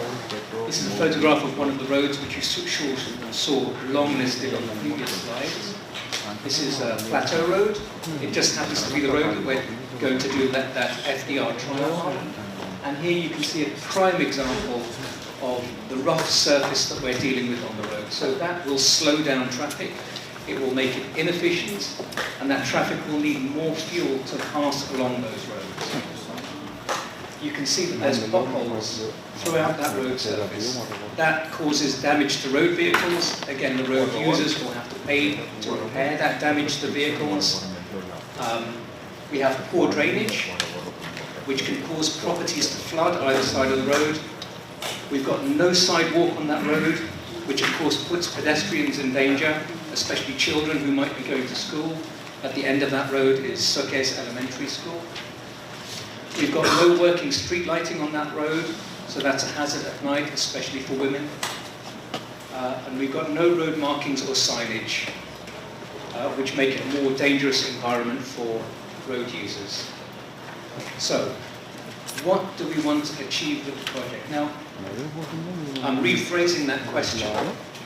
this is a photograph of one of the roads which you saw long listed on the previous slides. This is a Plateau Road. It just happens to be the road that we're going to do that FDR trial on. And here you can see a prime example of the rough surface that we're dealing with on the road. So that will slow down traffic, it will make it inefficient, and that traffic will need more fuel to pass along those roads. You can see that there's potholes throughout that road surface. That causes damage to road vehicles. Again, the road users will have to pay to repair that damage to vehicles. We have poor drainage, which can cause properties to flood either side of the road. We've got no sidewalk on that road, which of course puts pedestrians in danger, especially children who might be going to school. At the end of that road is Sukes Elementary School. We've got no working street lighting on that road, so that's a hazard at night, especially for women. And we've got no road markings or signage, which make it a more dangerous environment for road users. So, what do we want to achieve with the project? Now, I'm rephrasing that question.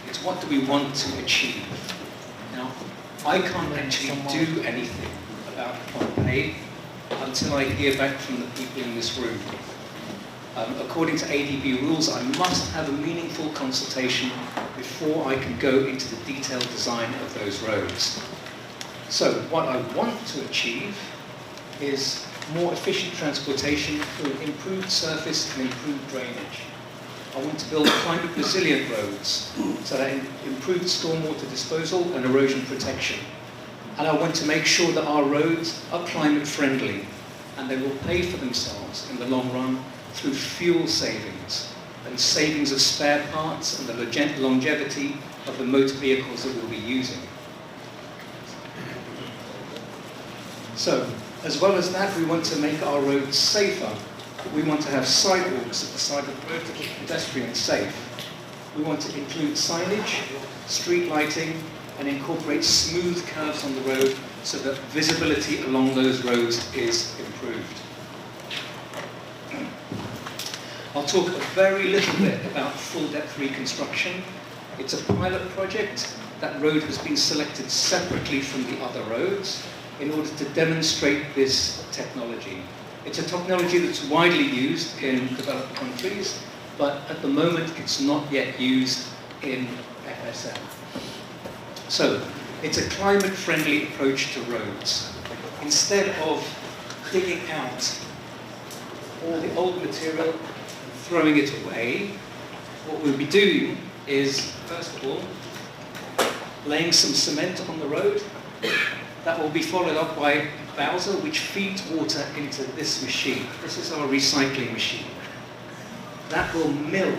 It's what do we want to achieve? Now, I can't actually do anything about Pohnpei until I hear back from the people in this room. According to ADB rules, I must have a meaningful consultation before I can go into the detailed design of those roads. So, what I want to achieve is more efficient transportation through improved surface and improved drainage. I want to build climate resilient roads, so that improved stormwater disposal and erosion protection. And I want to make sure that our roads are climate friendly, and they will pay for themselves in the long run through fuel savings and savings of spare parts and the longevity of the motor vehicles that we'll be using. So, as well as that, we want to make our roads safer. We want to have sidewalks at the side of the road to keep pedestrians safe. We want to include signage, street lighting, and incorporate smooth curves on the road so that visibility along those roads is improved. I'll talk a very little bit about full depth reconstruction. It's a pilot project. That road has been selected separately from the other roads in order to demonstrate this technology. It's a technology that's widely used in developed countries, but at the moment it's not yet used in FSM. So, it's a climate-friendly approach to roads. Instead of digging out all the old material and throwing it away, what we'll be doing is, first of all, laying some cement on the road. That will be followed up by a bowser which feeds water into this machine. This is our recycling machine. That will mill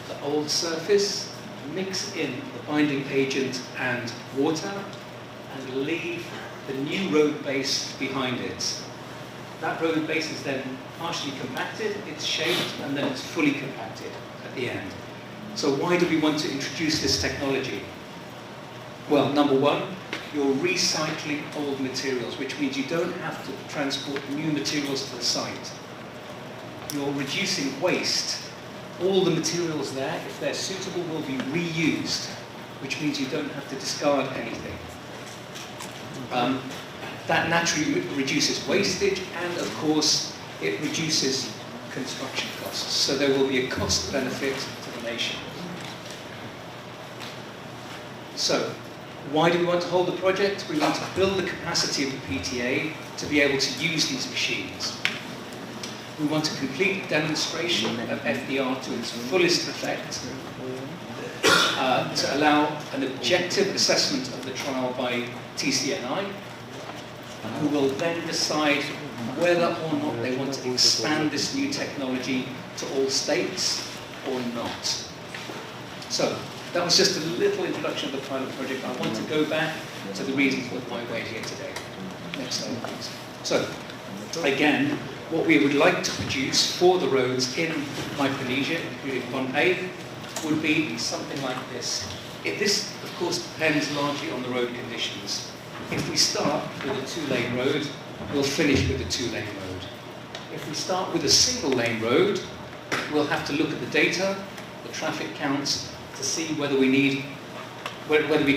the old surface, mix in the binding agent and water, and leave the new road base behind it. That road base is then partially compacted, it's shaped, and then it's fully compacted at the end. So why do we want to introduce this technology? Well, number one, you're recycling old materials, which means you don't have to transport new materials to the site. You're reducing waste. All the materials there, if they're suitable, will be reused, which means you don't have to discard anything. That naturally reduces wastage, and of course, it reduces construction costs. So there will be a cost benefit to the nation. So, why do we want to hold the project? We want to build the capacity of the PTA to be able to use these machines. We want to complete a demonstration of FDR to its fullest effect, to allow an objective assessment of the trial by TCNI, who will then decide whether or not they want to expand this new technology to all states or not. So, that was just a little introduction of the pilot project. I want to go back to the reasons for why we're here today. Next slide, please. So, again, what we would like to produce for the roads in Micronesia, including Pohnpei, would be something like this. This, of course, depends largely on the road conditions. If we start with a two-lane road, we'll finish with a two-lane road. If we start with a single-lane road, we'll have to look at the data, the traffic counts, to see whether we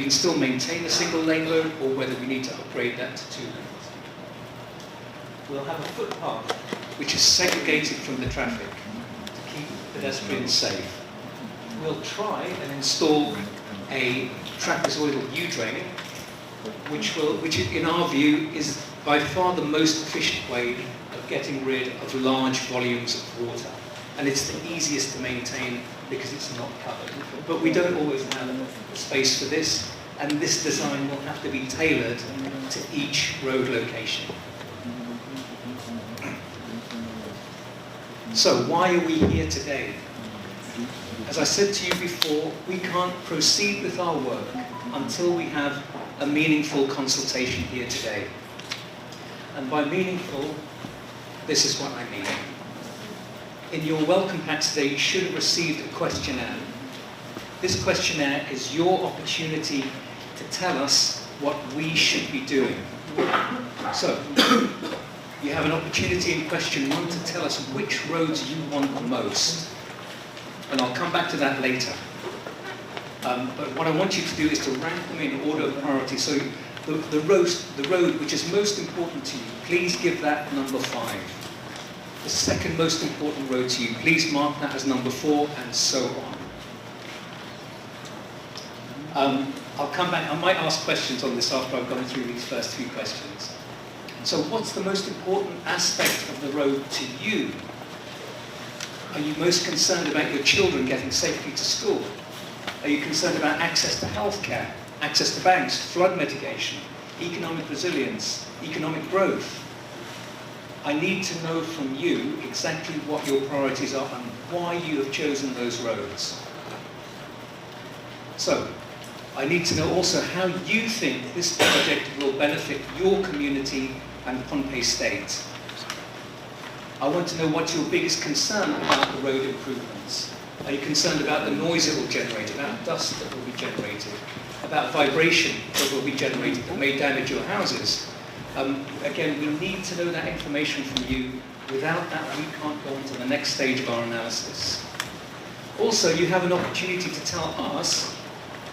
can still maintain a single-lane road or whether we need to upgrade that to two lanes. We'll have a footpath which is segregated from the traffic to keep pedestrians safe. We'll try and install a trapezoidal U-drain, which in our view is by far the most efficient way of getting rid of large volumes of water. And it's the easiest to maintain because it's not covered. But we don't always have the space for this, and this design will have to be tailored to each road location. So why are we here today? As I said to you before, we can't proceed with our work until we have a meaningful consultation here today. And by meaningful, this is what I mean. In your welcome pack today, you should have received a questionnaire. This questionnaire is your opportunity to tell us what we should be doing. So, you have an opportunity in question 1 to tell us which roads you want the most. And I'll come back to that later. But what I want you to do is to rank them in order of priority. So the road which is most important to you, please give that number 5. The second most important road to you, please mark that as number 4, and so on. I'll come back, I might ask questions on this after I've gone through these first 3 questions. So what's the most important aspect of the road to you? Are you most concerned about your children getting safely to school? Are you concerned about access to healthcare, access to banks, flood mitigation, economic resilience, economic growth? I need to know from you exactly what your priorities are and why you have chosen those roads. So, I need to know also how you think this project will benefit your community and Pohnpei State. I want to know what your biggest concern about the road improvements. Are you concerned about the noise it will generate, about dust that will be generated, about vibration that will be generated that may damage your houses? Again, we need to know that information from you. Without that, we can't go on to the next stage of our analysis. Also, you have an opportunity to tell us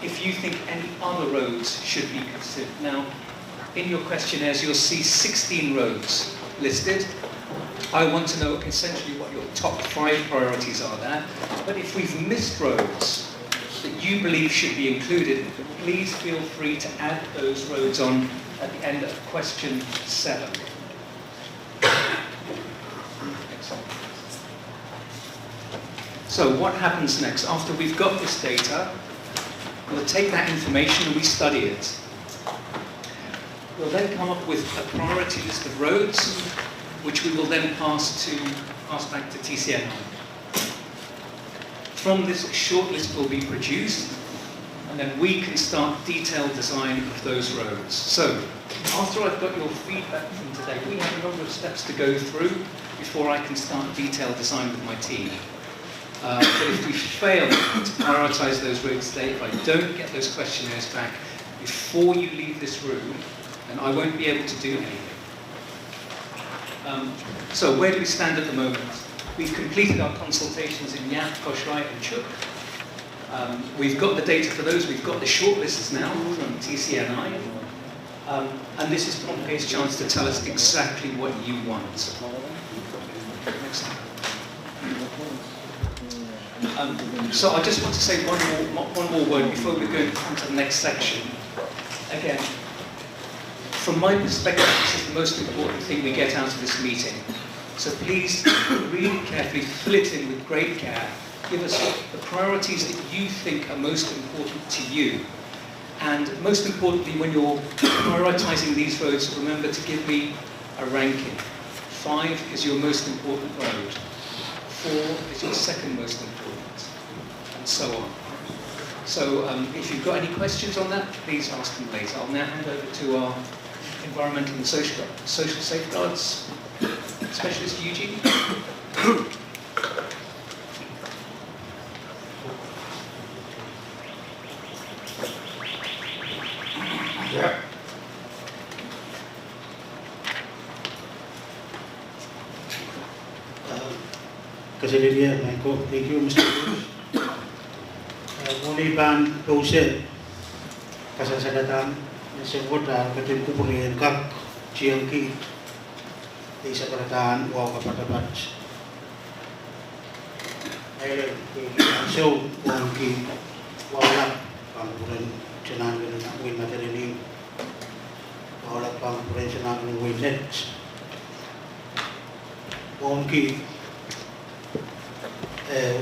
if you think any other roads should be considered. Now, in your questionnaires, you'll see 16 roads listed. I want to know essentially what your top 5 priorities are there. But if we've missed roads that you you believe should be included, please feel free to add those roads on at the end of question 7. Excellent. So what happens next? After we've got this data, we'll take that information and we study it. We'll then come up with a priority list of roads, which we will then pass back to TCNI. From this, a short list will be produced, and then we can start detailed design of those roads. So, after I've got your feedback from today, we have a number of steps to go through before I can start detailed design with my team. But if we fail to prioritize those roads today, if I don't get those questionnaires back before you leave this room, then I won't be able to do anything. So where do we stand at the moment? We've completed our consultations in Yap, Koshrai and Chuk. We've got the data for those. We've got the shortlists now from TCNI. And this is Pompey's chance to tell us exactly what you want. Next slide. So I just want to say one more word before we go on to the next section. Again, from my perspective, this is the most important thing we get out of this meeting. So please, really carefully, fill it in with great care. Give us the priorities that you think are most important to you. And most importantly, when you're prioritizing these roads, remember to give me a ranking. 5 is your most important road. 4 is your second most important, and so on. So if you've got any questions on that, please ask them later. I'll now hand over to our environmental and social safeguards specialist, Eugene. Yeah. Kasilidia, Michael, thank you, Mr. Cruz. Muli ban pause kasasadatan disebut ketin kupulian kak ciangki di sekretariat wow kapatapat. Ayo langsung wangki wala pangkuran cenang dengan win materi ini wala pangkuran cenang dengan win net wangki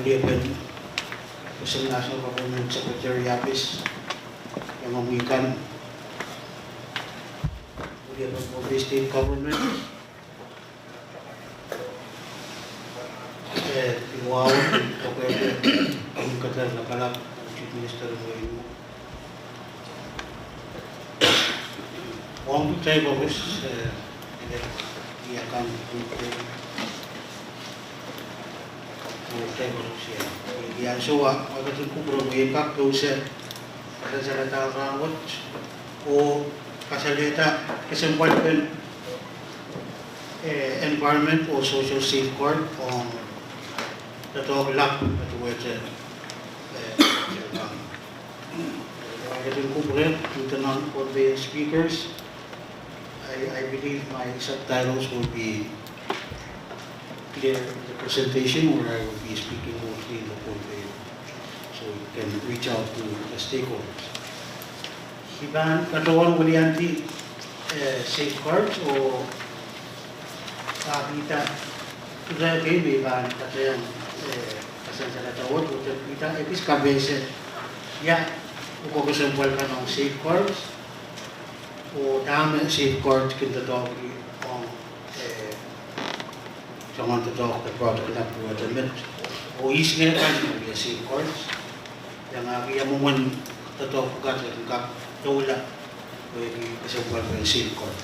uliapan National Government Secretary Yapis yang memberikan uliapan Bombay State Government Iwaw Kopete ang katar nakalap Chief Minister Moino Wang Tay Bagus dia akan Tay Bagus ya Yan suwa, magandang kubro kak dosa pada salita rawat o kasalita kesempatan environment or social safeguard on the dog lap at which magandang kubro to the non-conveying speakers. I believe my subtitles will be clear in the presentation, where I will be speaking mostly in the Pompey, so you can reach out to the stakeholders. Iban katawan ulianti safeguards o kita sudah kami iban katayang kasan sa katawad o kita epis kabese ya ukokusumpal ka ng safeguards o dami safeguards kita togi on someone to talk the product na po at the o isne kan yung safeguards yang kaya mo man to talk kat ang dola o yung kasabal ng safeguard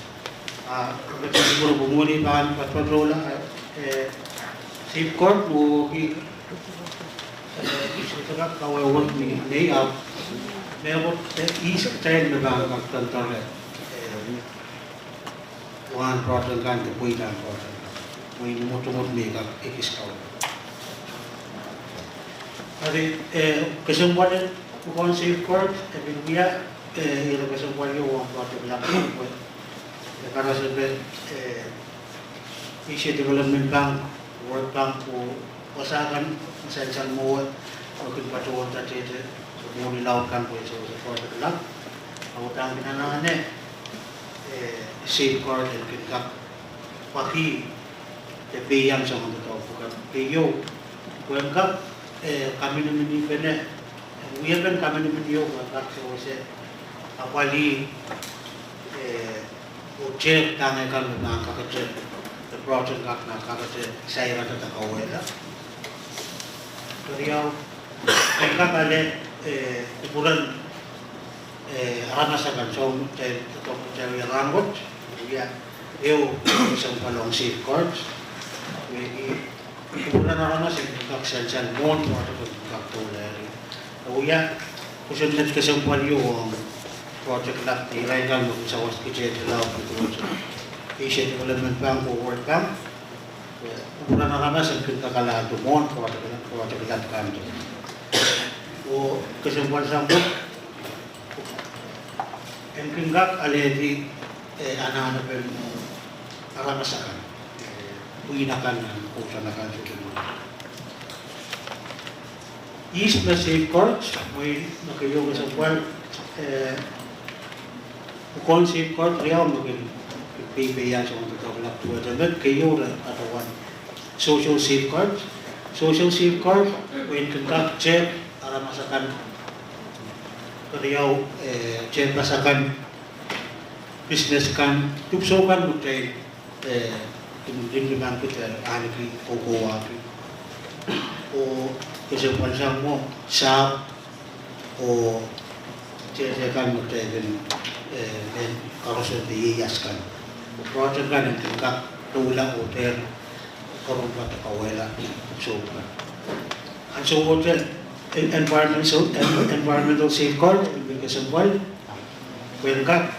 kasi siguro bumuli pa ang patpatrola safeguard o ito ka kawawag ni layout meron isip tayo na ba ang magtantara one product kan the point ang product may mutumot mega ikiskaw. Adi kasumpuan kung safeguard biya ilo kasumpuan yung ang project lang ko. Para sa Asia Development Bank, World Bank o wasakan masansan mo o kung patuwa tatete so muli laut kan po sa project lang. Ang utang ginanane, safeguard and kinkak paki tepiyan sa mga tao bukan kayo. Kuangkap kami naman ni Pene, uyapan kami naman niyo kuangkap sa apali ucer tangay kan na kakacet the project kak na kakacet saya rata takawela. Kariyaw kaya kale ukuran aranasakan so tetap cari rangot ya eu isang palong safeguards ukuran aranas yang kaksensan mon atau kaktoleri uya kusunat kesempat yung project lab nilai kan sa was kitchen law itu Asian Development Bank o World Bank ukuran aranas yang kakala tu mon project lab kan o kesempat sambut yang kenggak aledi anak-anak pen aranasakan uinakan usanakan susunod. East na safeguards may nakayo sa buwan ukon safeguard riyaw maging PPA sa mga tawag tuwa dapat kayo na atawan social safeguards when kenggak check aranasakan riyaw check masakan business kan tupsokan mutay kemudian memang kita ahli kokoa o kasi pansang mo sa o cekan mutay ben karosan diyas kan project kan yang tingkat tulang hotel korumpat kawela so kan and so hotel environmental safeguard because wal when ka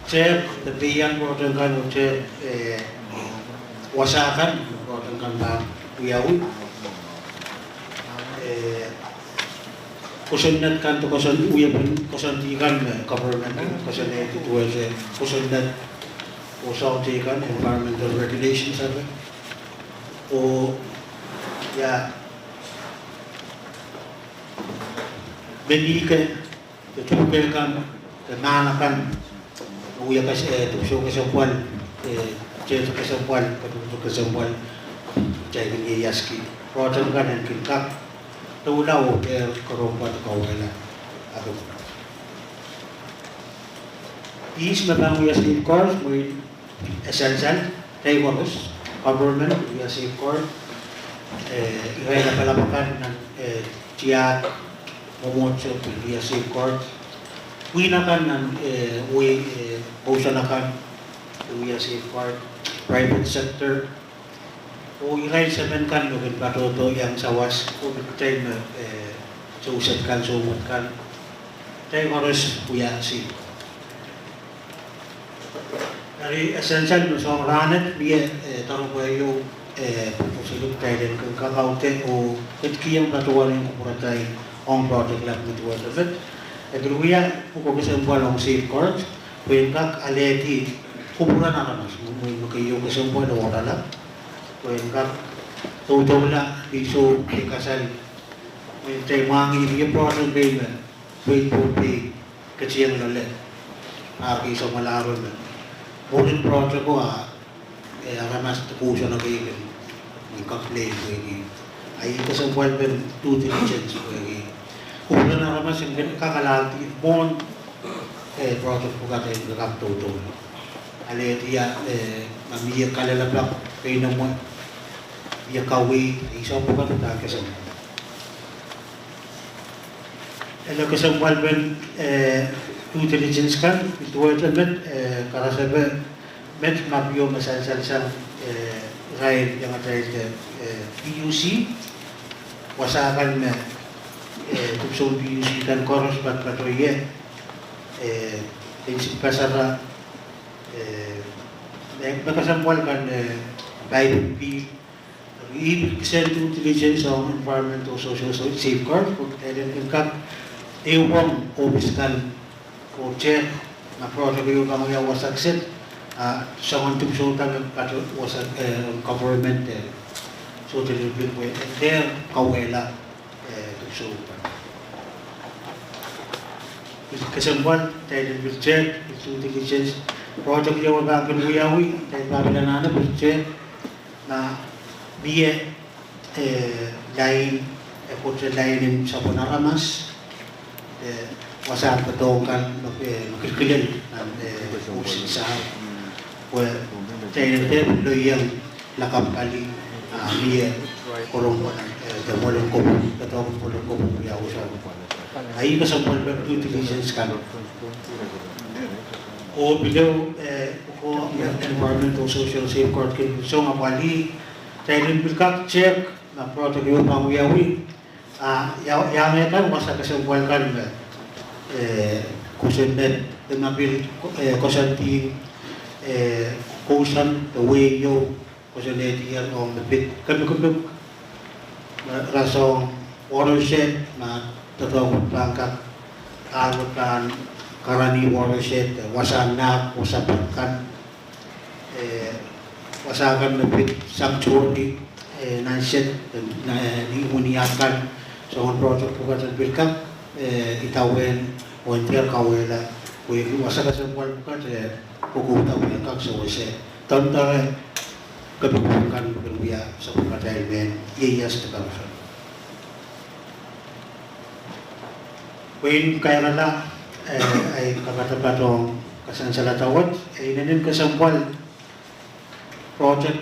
check the biyan project kan hotel wasakan project kan ba uyawi kusunat kan to kusun uyapan kusuntikan government kusunat itu aja kusunat usautikan environmental regulations apa o ya benike tutukelkan kenanakan uya kasi tupso kasapuan jeto kasapuan patuto kasapuan jay yaski project kan and kinkak tulaw korompat kawala ako is mabang uya safeguard with essential tables government uya safeguard iray na palapakan ng tiyak momotso uya safeguard winakan ng pausanakan uya safeguard private sector o iray saman kan lugan patoto yang sawas o bitay na susat kan sumot kan tayo harus uya safeguard dari essential no so ranet biya tarong kayo pupusulog tayo din kung kakaute o itkiyang patuwan yung kukuratay ang project lab nito dapat agruya kung kasambuan ang safeguard kung kak aleti kupuran na naman may makayo kasambuan o wala lang kung kak tuto na iso kasal may tayo mangi yung project payment wait for pay katsiyang lalit aki sa malaron na Bukan project ko aramas tukuso na kayo may complain ko ay kasambuan pa due diligence ko kung na aramas yung kakalati bon project ko kata yung kakaptoto aletiya mamiya kalalablak kayo na mo iya kawi isa po ka tuta kasambuan kasambuan pa due diligence kan itu aja met karena met mapio masal-sal raid yang ada di PUC wasakan tupson PUC dan koros bat patoye prinsip pasara nakasampwal kan by P send due diligence on environmental social safeguard dan inkap ewang obiskal o chair na project yung kamaya wasagsit sa mga tupsultan wasag government so dilibig po and there kawela tupsultan Kesembuhan tayo check itu diligence project yang akan wiyawi tayo babilan check na biye lain ekotse lain sa Ponaramas wasan patongkan makikilin ng usin sa tayo loyang lakap kali biye kolong jamolong ko katong kolong ko wiyawi sa aí kesembuhan due diligence kan o beliau ko environmental social safeguard kan so ngapali tayo bilkak check na project yung pangwiyawi yang kan masa kesembuhan kan kusendet mengambil kosanti kosan the way yo kosandet yang on the bit kan rasong watershed na tatawag pangkat alutan karani watershed wasanak wasapakan wasakan lebih sanctuary nation na diuniakan sa project bukan bilkak itawen wantier kawela kuwi wasaka sa buwan bukan pukuta bukan kak sa wase tantare kebijakan berbeda sa pagkataimen iyas tekan When kaya na ay kakatabatong kasansalatawat ay nanin kasampal project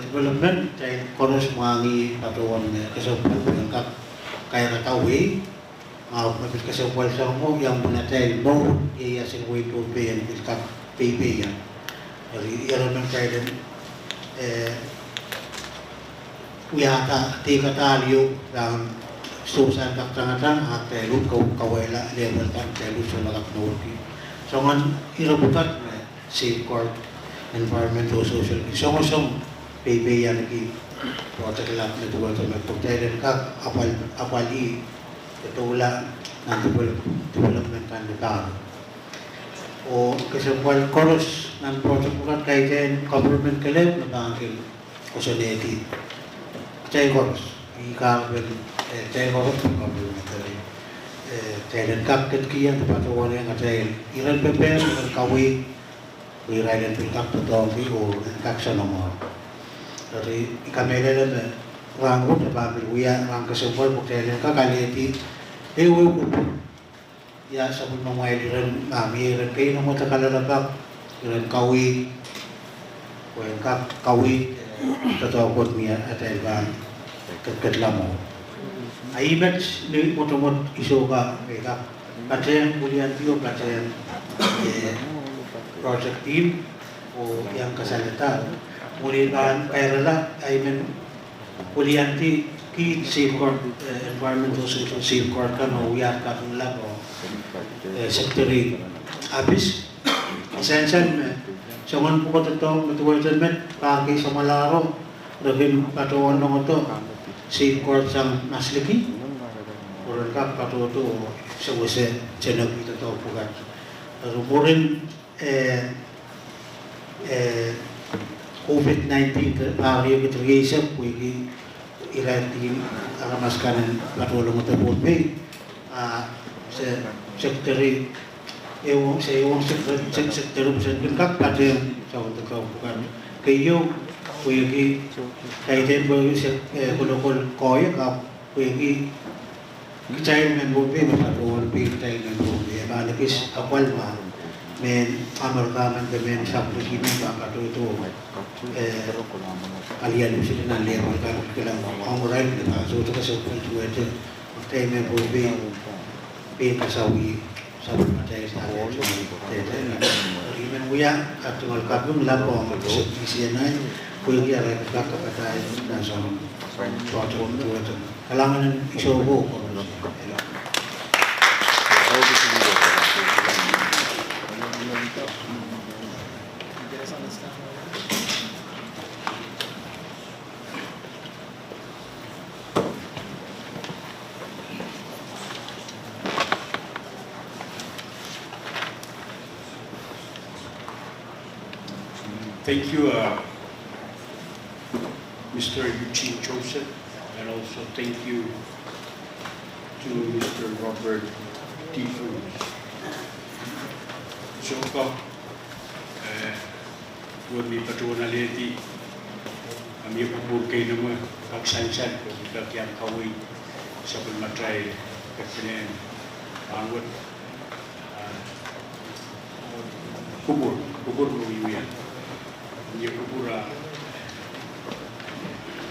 development ay konos mangi patuan kasampal yang kaya na tawi mapit kasampal sa mo yang punatay mo iya sin way to pay and bilkak pay yan jadi iyan man kaya din uyata di katalyo dan susan kaktangatang at lut kawela level kan lut sa nakapnawti so man irabutat na safeguard environmental social isong PB yan ki project lang na tuwa sa magpagtayran ka apali itula ng development kan nito o kasi wal chorus ng project bukan kay government kalib na bangkil kusaneti kay chorus ikawel tayo harus mengomentari tayo kakit kian tempat orang yang ada iran beber iran kawi iran pilkap tetapi kak nomor dari kamera dan rangut apa berwia rang kesembuhan buktian kak kali ini ya sabun mamai iran mami iran kain nomor tekalalabak iran kawi kak kawi tetapi mia ada iran kedlamo aibat ni motomot isoga mereka kajian bulian tio kajian project team o yang kesalita mulian kairala aimen bulian ti ki safeguard environmental social safeguard kan o uyat ka lab o secretary abis esensen soman po ko to matuwasan met pagi sa malaro rabin patuon ng ito safeguard sang nasliki orang kap patuto sa wase channel ito to pugan rumorin COVID-19 pari mitigation puigi ilantin aramaskan patulong ito po sa secretary sa iyong secretary sa kap sa ito pugan kayo puigi kaitin po sa kulukul koya ka puigi kicayin ng bubi mapatuwan pintayin ng bubi malapis kapal ma men amar kaman de men sabto simen ba katuto alian sila na lewa ka kilang ongoral na so to sa puntuete tay men bubi pintasawi sa matay sa imen uya atungol kapung lapo sa isianay puigi ara kakapatay na sa tuwa kalangan ng isobo ko Thank you, Mr. Eugene Joseph, and also thank you to Mr. Robert T. Cruz. Soko, would be patronality, kami kubur kayo naman, kaksansan, kagkakiyang kawin sa pagmatray, kakpinin, pangod, kubur mo yan. Hindi kubur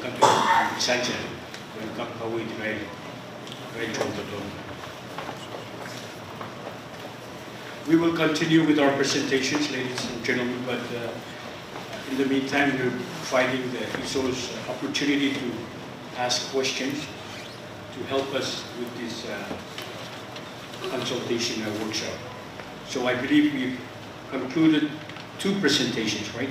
kaksansan, kakawin kay Chontatong. We will continue with our presentations, ladies and gentlemen, but in the meantime, we're providing the ESO's opportunity to ask questions to help us with this consultation workshop. So I believe we've concluded 2 presentations, right?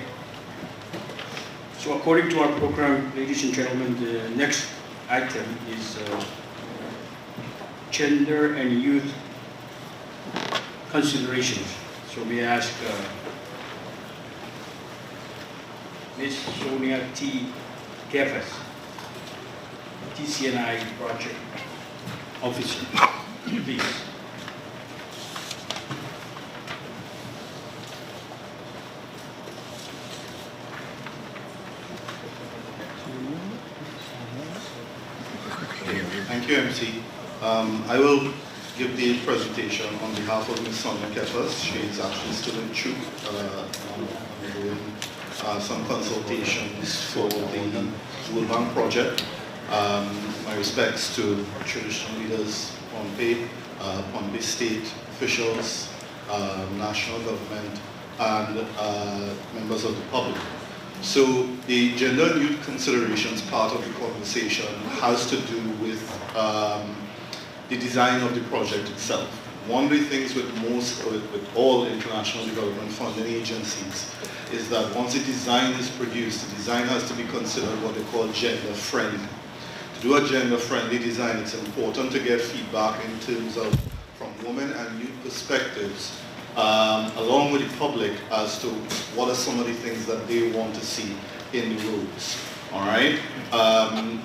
So according to our program, ladies and gentlemen, the next item is gender and youth considerations. So may I ask Ms. Sonia T. Kefas, TCNI Project Officer, please. Thank you, MC. I will give the presentation on behalf of Ms. Sonia Kefas. She is actually still in troop, doing some consultations for the World Bank project. My respects to traditional leaders, Pohnpei State officials, national government, and members of the public. So the gender and youth considerations part of the conversation has to do with the design of the project itself. One of the things with all international development funding agencies is that once a design is produced, the design has to be considered what they call gender friendly. To do a gender friendly design, it's important to get feedback in terms of from women and youth perspectives, along with the public, as to what are some of the things that they want to see in the roads. All right.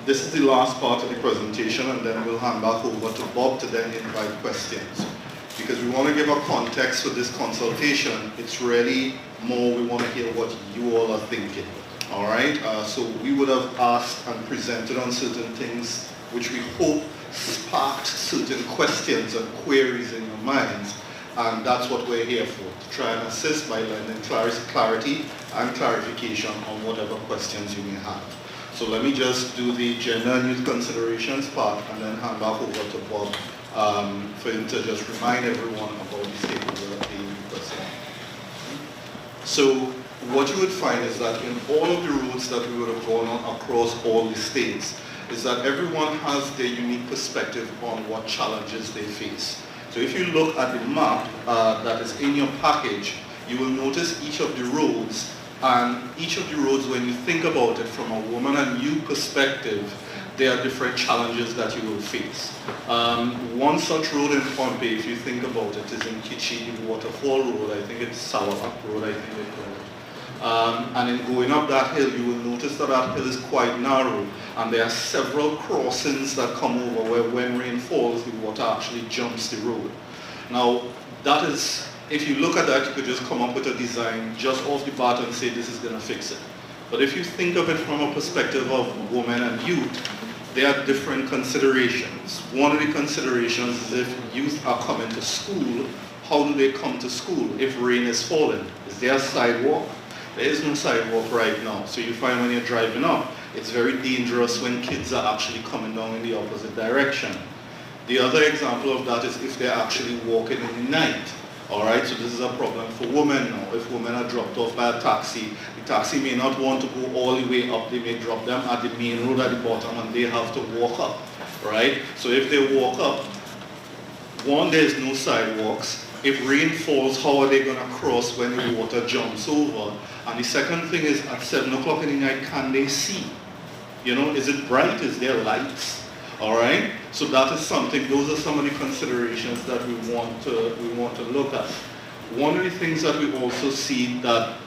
This is the last part of the presentation, and then we'll hand back over to Bob to then invite questions. Because we want to give a context for this consultation, it's really more we want to hear what you all are thinking. All right. So we would have asked and presented on certain things which we hope sparked certain questions and queries in your minds. And that's what we're here for, to try and assist by lending clarity and clarification on whatever questions you may have. So let me just do the gender and youth considerations part and then hand back over to Bob for him to just remind everyone about the stakeholder being present. So what you would find is that in all of the routes that we would have gone on across all the states, is that everyone has their unique perspective on what challenges they face. So if you look at the map that is in your package, you will notice each of the roads, and each of the roads, when you think about it from a woman and youth perspective, there are different challenges that you will face. One such road in Pohnpei, if you think about it, is in Kichi, the Waterfall Road. I think it's Sawalak Road, I think they call it. And in going up that hill, you will notice that that hill is quite narrow, and there are several crossings that come over where when rain falls, the water actually jumps the road. Now, that is, if you look at that, you could just come up with a design just off the bat and say this is going to fix it. But if you think of it from a perspective of women and youth, there are different considerations. One of the considerations is if youth are coming to school, how do they come to school if rain is falling? Is there a sidewalk? There is no sidewalk right now. So you find when you're driving up, it's very dangerous when kids are actually coming down in the opposite direction. The other example of that is if they're actually walking in the night. All right, so this is a problem for women now. If women are dropped off by a taxi, the taxi may not want to go all the way up. They may drop them at the main road at the bottom and they have to walk up, right? So if they walk up, one, there's no sidewalks. If rain falls, how are they going to cross when the water jumps over? And the second thing is, at 7 o'clock in the night, can they see? You know, is it bright? Is there lights? All right, so that is something. Those are some of the considerations that we want to look at. One of the things that we also see that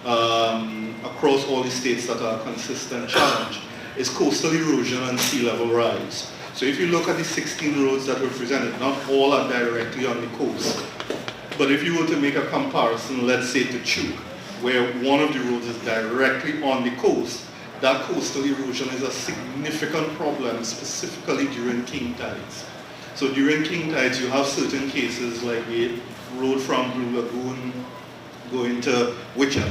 across all the states that are a consistent challenge is coastal erosion and sea level rise. So if you look at the 16 roads that were presented, not all are directly on the coast. But if you were to make a comparison, let's say to Chuk, where one of the roads is directly on the coast, that coastal erosion is a significant problem, specifically during king tides. So during king tides, you have certain cases like the road from Blue Lagoon going to Witcher,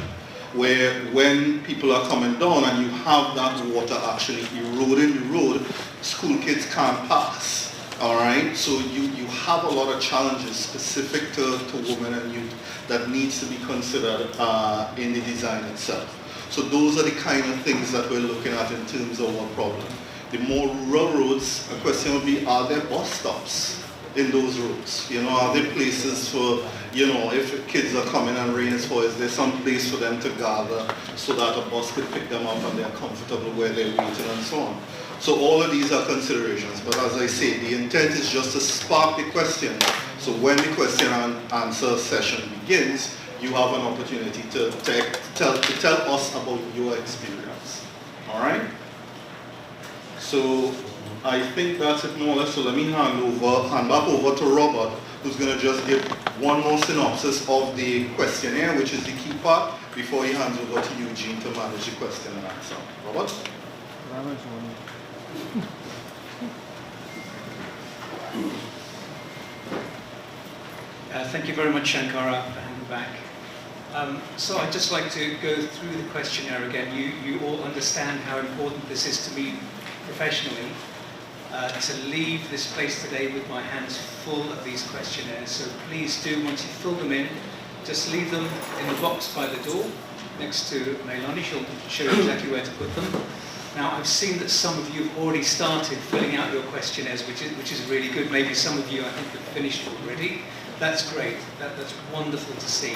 where when people are coming down and you have that water actually eroding the road, school kids can't pass. All right, so you have a lot of challenges specific to women and youth that needs to be considered in the design itself. So those are the kind of things that we're looking at in terms of our problem. The more rural roads, a question would be, are there bus stops in those roads? You know, are there places for, you know, if kids are coming and rains for, is there some place for them to gather so that a bus could pick them up and they're comfortable where they're waiting and so on. So all of these are considerations, but as I say, the intent is just to spark the question. So when the question and answer session begins, you have an opportunity to tell us about your experience. All right? So I think that's it more or less. So let me hand back over to Robert, who's going to just give one more synopsis of the questionnaire, which is the key part, before he hands over to Eugene to manage the question and answer. Robert? Thank you very much, Shankara, for handing back. So I'd just like to go through the questionnaire again. You all understand how important this is to me professionally, to leave this place today with my hands full of these questionnaires. So please do, once you fill them in, just leave them in the box by the door next to Meilani. She'll show you exactly where to put them. Now, I've seen that some of you have already started filling out your questionnaires, which is really good. Maybe some of you, I think, have finished already. That's great. That's wonderful to see.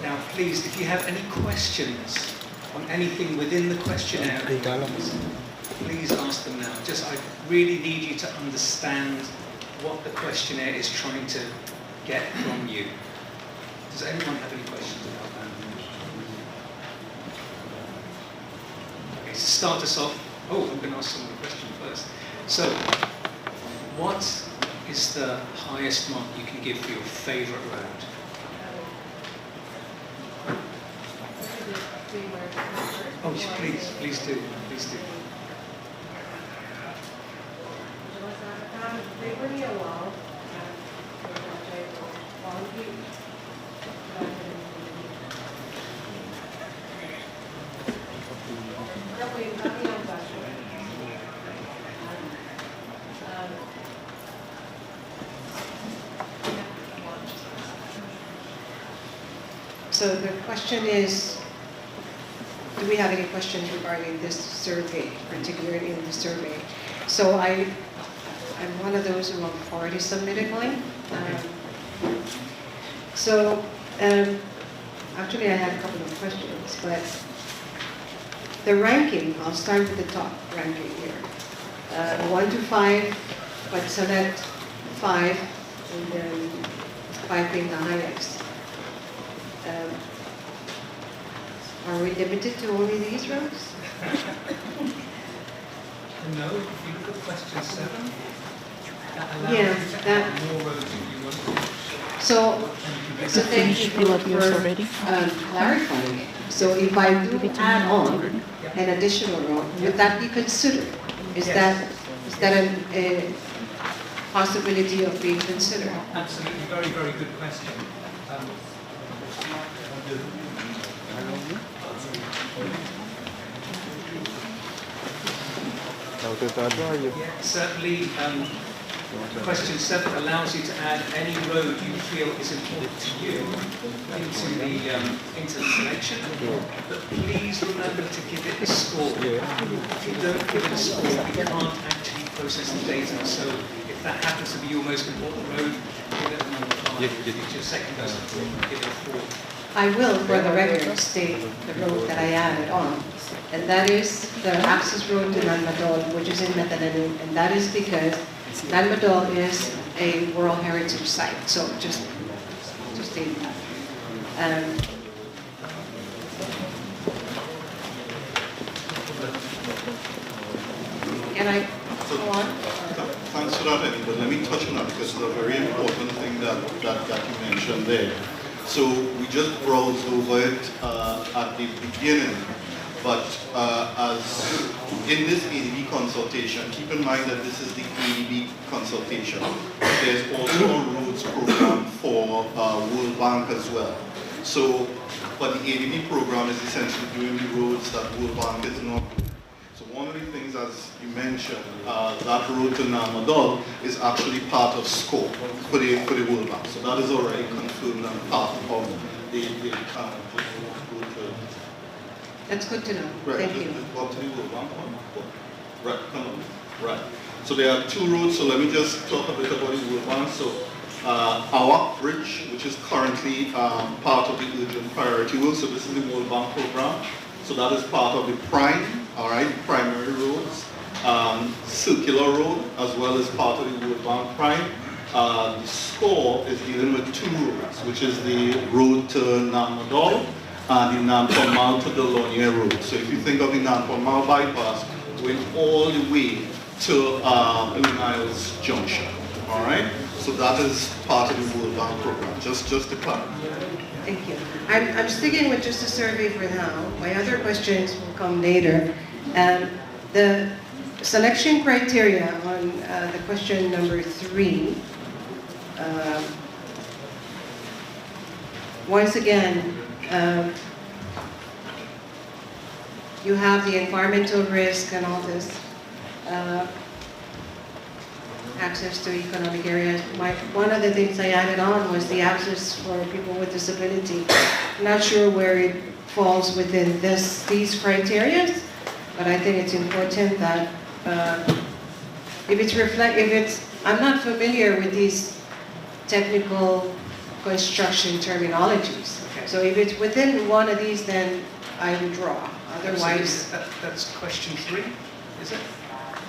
Now, please, if you have any questions on anything within the questionnaire, please ask them now. I really need you to understand what the questionnaire is trying to get from you. Does anyone have any questions about that? Okay, to start us off, I'm going to ask someone a question first. So, what is the highest mark you can give for your favourite road? Oh, please do. So the question is, do we have any questions regarding this survey, particularly in the survey? So I'm one of those who have already submitted mine. Actually I had a couple of questions, but the ranking, I'll start with the top ranking here. 1 to 5, but select 5, and then 5 being the highest. Are we limited to only these roads? No, if you look at question 7, that allows Yeah, you to add more roads if you want to. So thank you for clarifying it. So if I do add on an additional road, would that be considered? Is that a possibility of being considered? Absolutely, very, very good question. Certainly, question 7 allows you to add any road you feel is important to you into the selection. But please remember to give it a score. If you don't give it a score, you can't actually process the data. So if that happens to be your most important road, give it a number 5. If it's your second most important, give it a 4. I will, for the record, state the road that I added on, and that is the access road to Nanmadol, which is in Metananim, and that is because Nanmadol is a World Heritage Site. So just to state that. Can I go on? answer that, Eddie, but let me touch on that because it's a very important thing that you mentioned there. So we just browsed over it at the beginning, but as in this ADB consultation, keep in mind that this is the ADB consultation. There's also a roads program for World Bank as well. So, but the ADB program is essentially doing the roads that World Bank is not. So one of the things, as you mentioned, that road to Namadol is actually part of scope for the World Bank. So that is already confirmed and part of the That's good to know. right, Thank you. Up to the World Bank one? Right, come on. Right. So there are two roads, so let me just talk a bit about the World Bank. So our bridge, which is currently part of the urgent priority work, so this is the World Bank program. So that is part of the prime, all right, primary roads, circular road, as well as part of the World Bank prime. The score is dealing with two roads, which is the road to Namadol and the Nanformal to the Lonier road. So if you think of the Nanformal bypass, going all the way to Blue Niles Junction, all right? So that is part of the World Bank program, just to clarify. Thank you. I'm sticking with just a survey for now. My other questions will come later. The selection criteria on the question number 3, once again, you have the environmental risk and all this, access to economic areas. One of the things I added on was the access for people with disability. I'm not sure where it falls within these criteria, but I think it's important that I'm not familiar with these technical construction terminologies. Okay. So if it's within one of these, then I would draw. Otherwise, that's question 3, is it?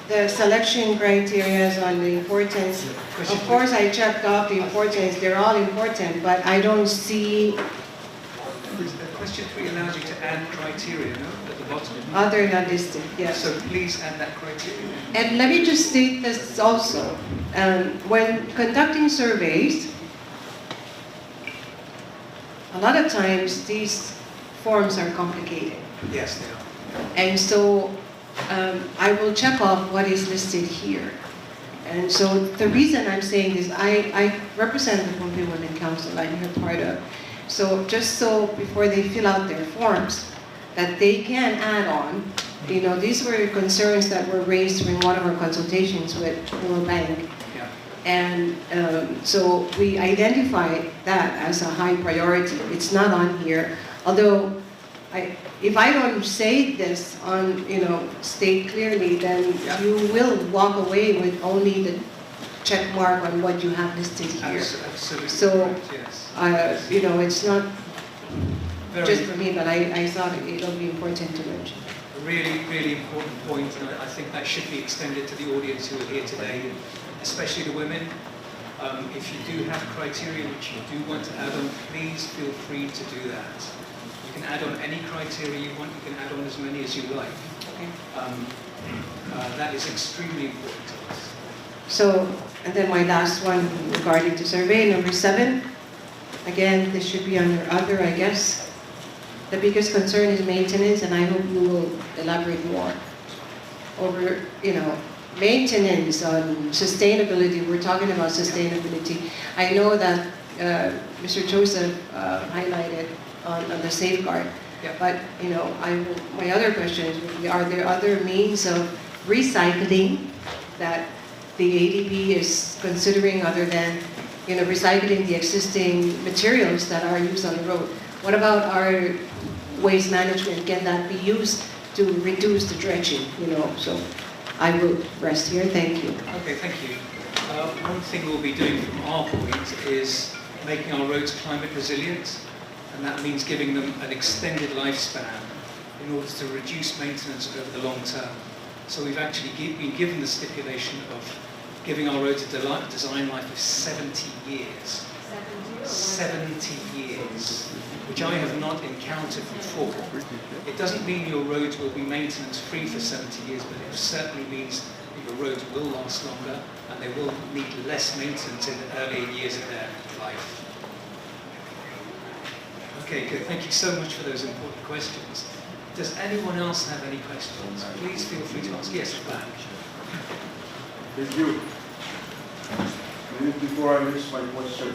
the selection criteria on the importance. Of course, I checked off the importance. They're all important, but I don't see. Question 3 allows you to add criteria, no, at the bottom. Other than listed, yes. So please add that criteria. And let me just state this also. When conducting surveys, a lot of times these forms are complicated. Yes, they are. And so I will check off what is listed here. And so the reason I'm saying this, I represent the Pompey Women Council, I'm here part of. So just so before they fill out their forms, that they can add on, these were concerns that were raised during one of our consultations with World Bank. Yeah. And so we identified that as a high priority. It's not on here, although if I don't say this on, state clearly, then you will walk away with only the check mark on what you have listed here. Absolutely. So, yes. it's not Very just for me, but I thought it'll be important to mention. A really, really important point, and I think that should be extended to the audience who are here today, especially the women. If you do have criteria which you do want to add on, please feel free to do that. You can add on any criteria you want, you can add on as many as you like. Okay. That is extremely important to us. So, and then my last one regarding to survey, number 7. Again, this should be under other, I guess. The biggest concern is maintenance, and I hope you will elaborate more over, maintenance on sustainability. We're talking about sustainability. I know that Mr. Joseph highlighted on the safeguard, but my other questions would be: are there other means of recycling that the ADB is considering other than recycling the existing materials that are used on the road? What about our waste management? Can that be used to reduce the dredging? So I will rest here. Thank you. Okay, thank you. One thing we'll be doing from our point is making our roads climate resilient, and that means giving them an extended lifespan in order to reduce maintenance over the long term. So we've actually been given the stipulation of giving our roads a design life of 70 years. 70 years, which I have not encountered before. It doesn't mean your roads will be maintenance free for 70 years, but it certainly means your roads will last longer and they will need less maintenance in the early years of their life. Okay, good. Thank you so much for those important questions. Does anyone else have any questions? Please feel free to ask. Yes, Frank. Thank you. Maybe before I raise my question,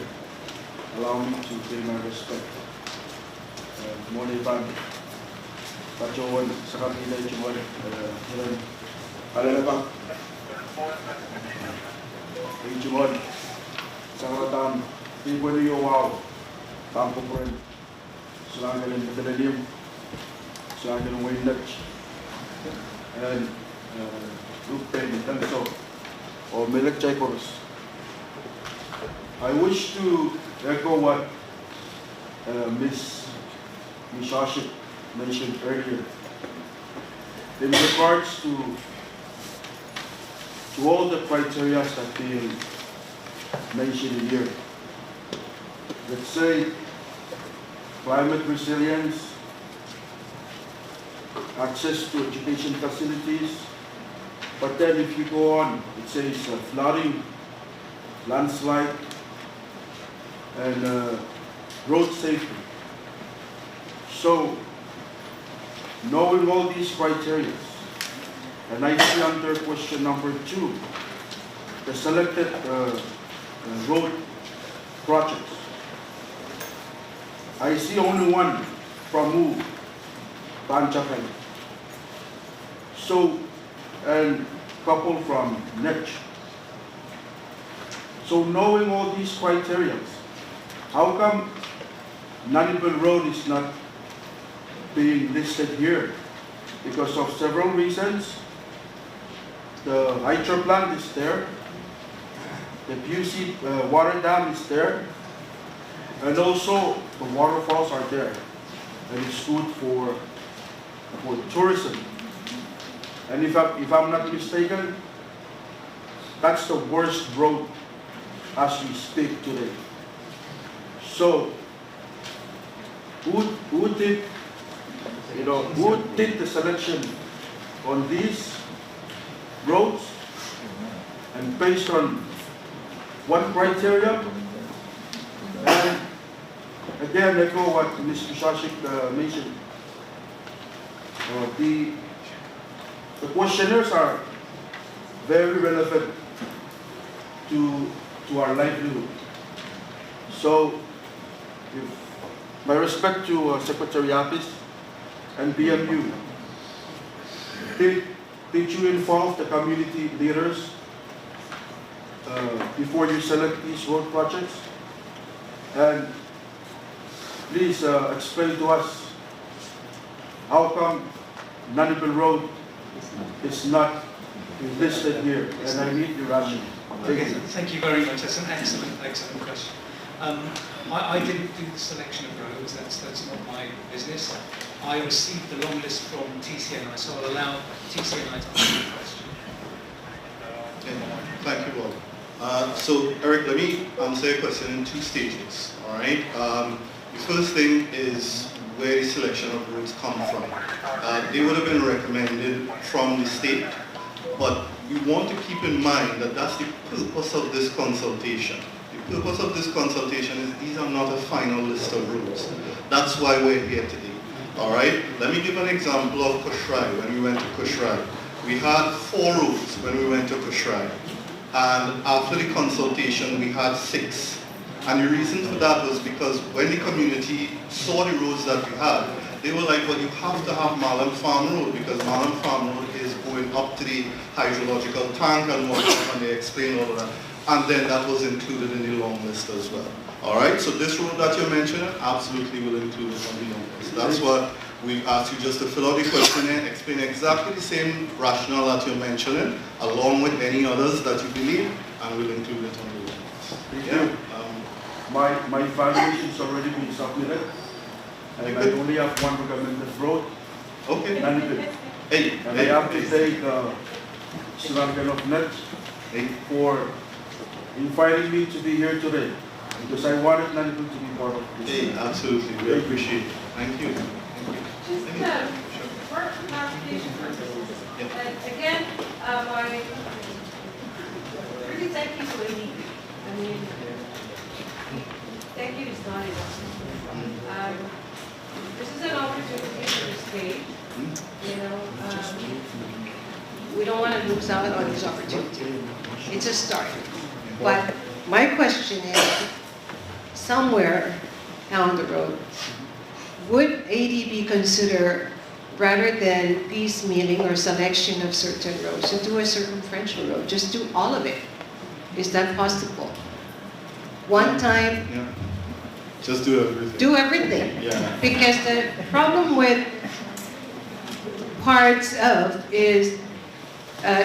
allow me to pay my respect. Muli pan, pacuan sekali lagi cuma jalan ada apa? Ini cuma sangat ibu ni wow, tanpa pun selangkah berkelanjut, selangkah windat, and lupa dan so, or milik cekors. I wish to echo what Ms. Shashik mentioned earlier in regards to all the criteria that being mentioned here. Let's say climate resilience, access to education facilities, but then if you go on, it says flooding, landslide, and road safety. So, knowing all these criteria, and I see under question number 2, the selected road projects. I see only one from Banchakai. So, and couple from Nech. So knowing all these criteria, how come Nanibal Road is not being listed here? Because of several reasons. The hydro plant is there, the PUC water dam is there, and also the waterfalls are there. And it's good for tourism. And if I'm not mistaken, that's the worst road as we speak today. So, who did the selection on these roads, and based on what criteria? And again, echo what Mr. Shashik mentioned. The questionnaires are very relevant to our livelihood. So, my respect to Secretary Apis and BMU, did you involve the community leaders before you select these road projects? And please explain to us how come Nanibal Road is not listed here, and I need the rationale. Thank you very much. That's an excellent question. I didn't do the selection of roads. That's not my business. I received the long list from TCNI, so I'll allow TCNI to answer the question. Thank you all. So Eric, let me answer your question in 2 stages. All right. The first thing is where the selection of roads come from. They would have been recommended from the state, but we want to keep in mind that that's the purpose of this consultation. The purpose of this consultation is these are not a final list of roads. That's why we're here today. All right. Let me give an example of Kushrai. When we went to Kushrai, we had 4 roads when we went to Kushrai, and after the consultation we had 6. And the reason for that was because when the community saw the roads that we had, they were like, well, you have to have Malam Farm Road, because Malam Farm Road is going up to the hydrological tank and whatnot, and they explained all of that. And then that was included in the long list as well. All right, so this road that you're mentioning absolutely will include it on the long list. That's what we asked you just to fill out the questionnaire, explain exactly the same rationale that you're mentioning, along with any others that you believe, and we'll include it on the long list. Thank you. My evaluation has already been submitted, and I only have one recommended road. Okay. And I have to thank Sriip of Net for inviting me to be here today, because I wanted Nanibal to be part of this. Hey, absolutely, we appreciate it. Thank you. Just for clarification purposes, again, Really thank you to ADB. I mean, thank you is not enough. This is an opportunity for the state. You know, we don't want to lose out on this opportunity. It's a start. But my question is, somewhere down the road, would ADB consider, rather than piecemealing or selection of certain roads, to do a circumferential road, just do all of it? Is that possible? One time, Yeah. Just do everything. do everything. Yeah. Because the problem with parts of is,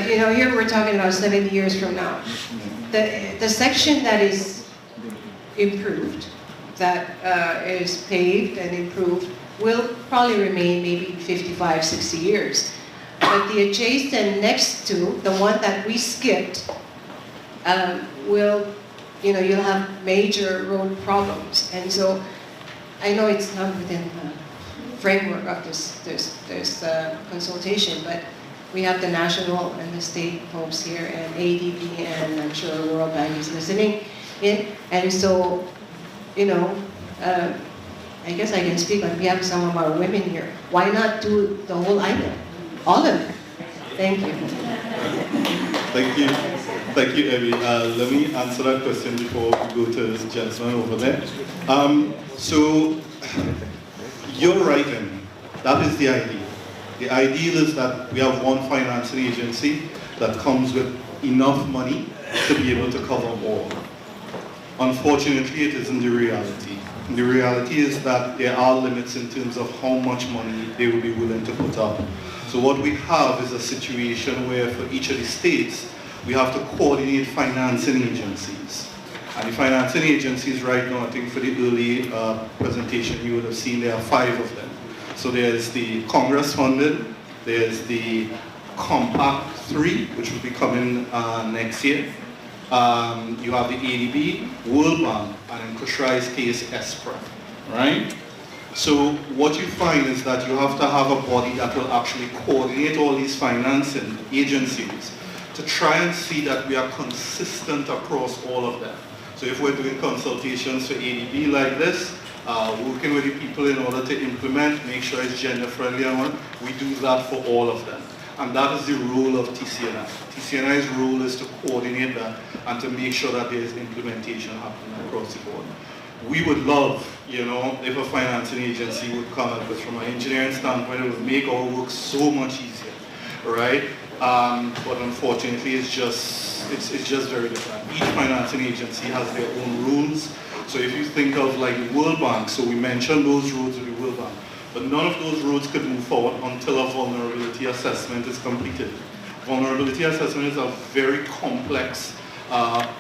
you know, here we're talking about 70 years from now. The section that is improved, that is paved and improved, will probably remain maybe 55, 60 years. But the adjacent next to, the one that we skipped, will, you know, you'll have major road problems. And so, I know it's not within the framework of this consultation, but we have the national and the state folks here, and ADB, and I'm sure the World Bank is listening in. And so, you know, I guess I can speak on behalf of some of our women here. Why not do the whole island? All of it. Thank you. Thank you. Thank you, Evie. Let me answer that question before we go to the gentleman over there. So, you're right, Emmy. That is the ideal. The ideal is that we have one financing agency that comes with enough money to be able to cover all. Unfortunately, it isn't the reality. The reality is that there are limits in terms of how much money they will be willing to put up. So what we have is a situation where for each of the states, we have to coordinate financing agencies. And the financing agencies right now, I think for the early presentation you would have seen there are 5 of them. So there's the Congress funded, there's the Compact 3, which will be coming next year. You have the ADB, World Bank, and in Kushrai's case, ESPRA, right? So what you find is that you have to have a body that will actually coordinate all these financing agencies to try and see that we are consistent across all of them. So if we're doing consultations for ADB like this, working with the people in order to implement, make sure it's gender friendly and all, we do that for all of them. And that is the role of TCNI. TCNI's role is to coordinate that and to make sure that there is implementation happening across the board. We would love, you know, if a financing agency would come up with, from an engineering standpoint, it would make our work so much easier, right? But unfortunately, it's just very different. Each financing agency has their own rules. So if you think of like the World Bank, so we mentioned those roads with the World Bank, but none of those roads could move forward until a vulnerability assessment is completed. Vulnerability assessment is a very complex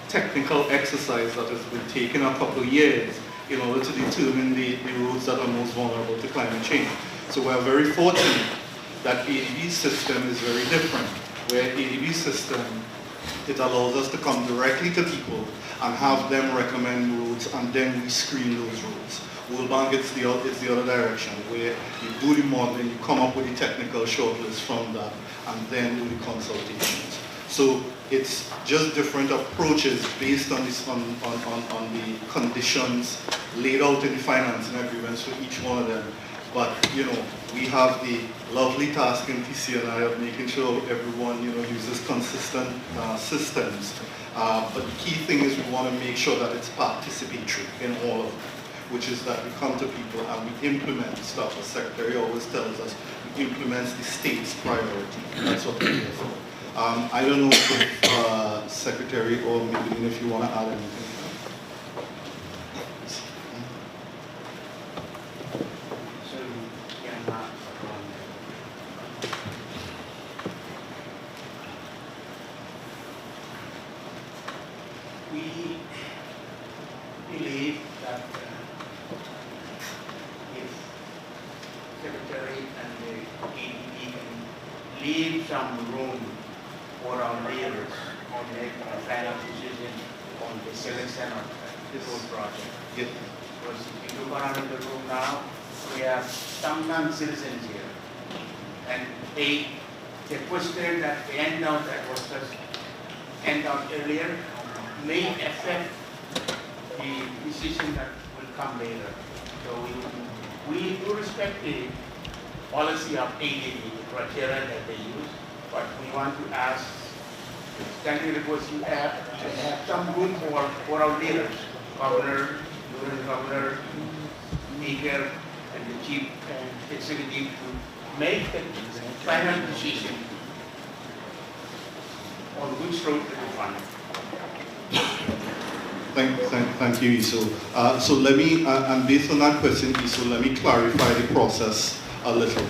technical exercise that has been taking a couple of years in order to determine the roads that are most vulnerable to climate change. So we're very fortunate that ADB's system is very different, where ADB's system, it allows us to come directly to people and have them recommend roads, and then we screen those roads. World Bank, it's the other direction, where you do the modeling, you come up with the technical shortlist from that, and then do the consultations. So it's just different approaches based on this, on the conditions laid out in the financing agreements for each one of them. But you know, we have the lovely task in TCNI of making sure everyone, you know, uses consistent systems. But the key thing is we want to make sure that it's participatory in all of them, which is that we come to people and we implement stuff. As Secretary always tells us, we implement the state's priority. That's what we're here for. I don't know if Secretary or maybe if you want to add anything. We believe that if Secretary and the ADB can leave some room for our leaders to make a final decision on the selection of the road project. Yes. Because if you look around the room now, we have some non-citizens here, and 8 the question that the handout that was just handed out earlier may affect the decision that will come later. So we do respect the policy of ADB, the criteria that they use, but we want to ask standing request to have some room for our leaders, governor, lieutenant governor, speaker, and the chief executive to make the final decision on which road to fund. Thank you, Iso. So let me, and based on that question, Iso, let me clarify the process a little,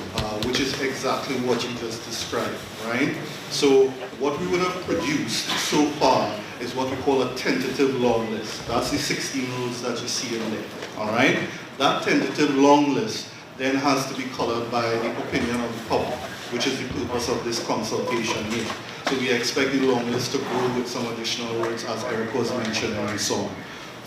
which is exactly what you just described, right? So what we would have produced so far is what we call a tentative long list. That's the 16 roads that you see in there, all right? That tentative long list then has to be colored by the opinion of the public, which is the purpose of this consultation here. So we expect the long list to grow with some additional roads, as Eric was mentioning, and so on.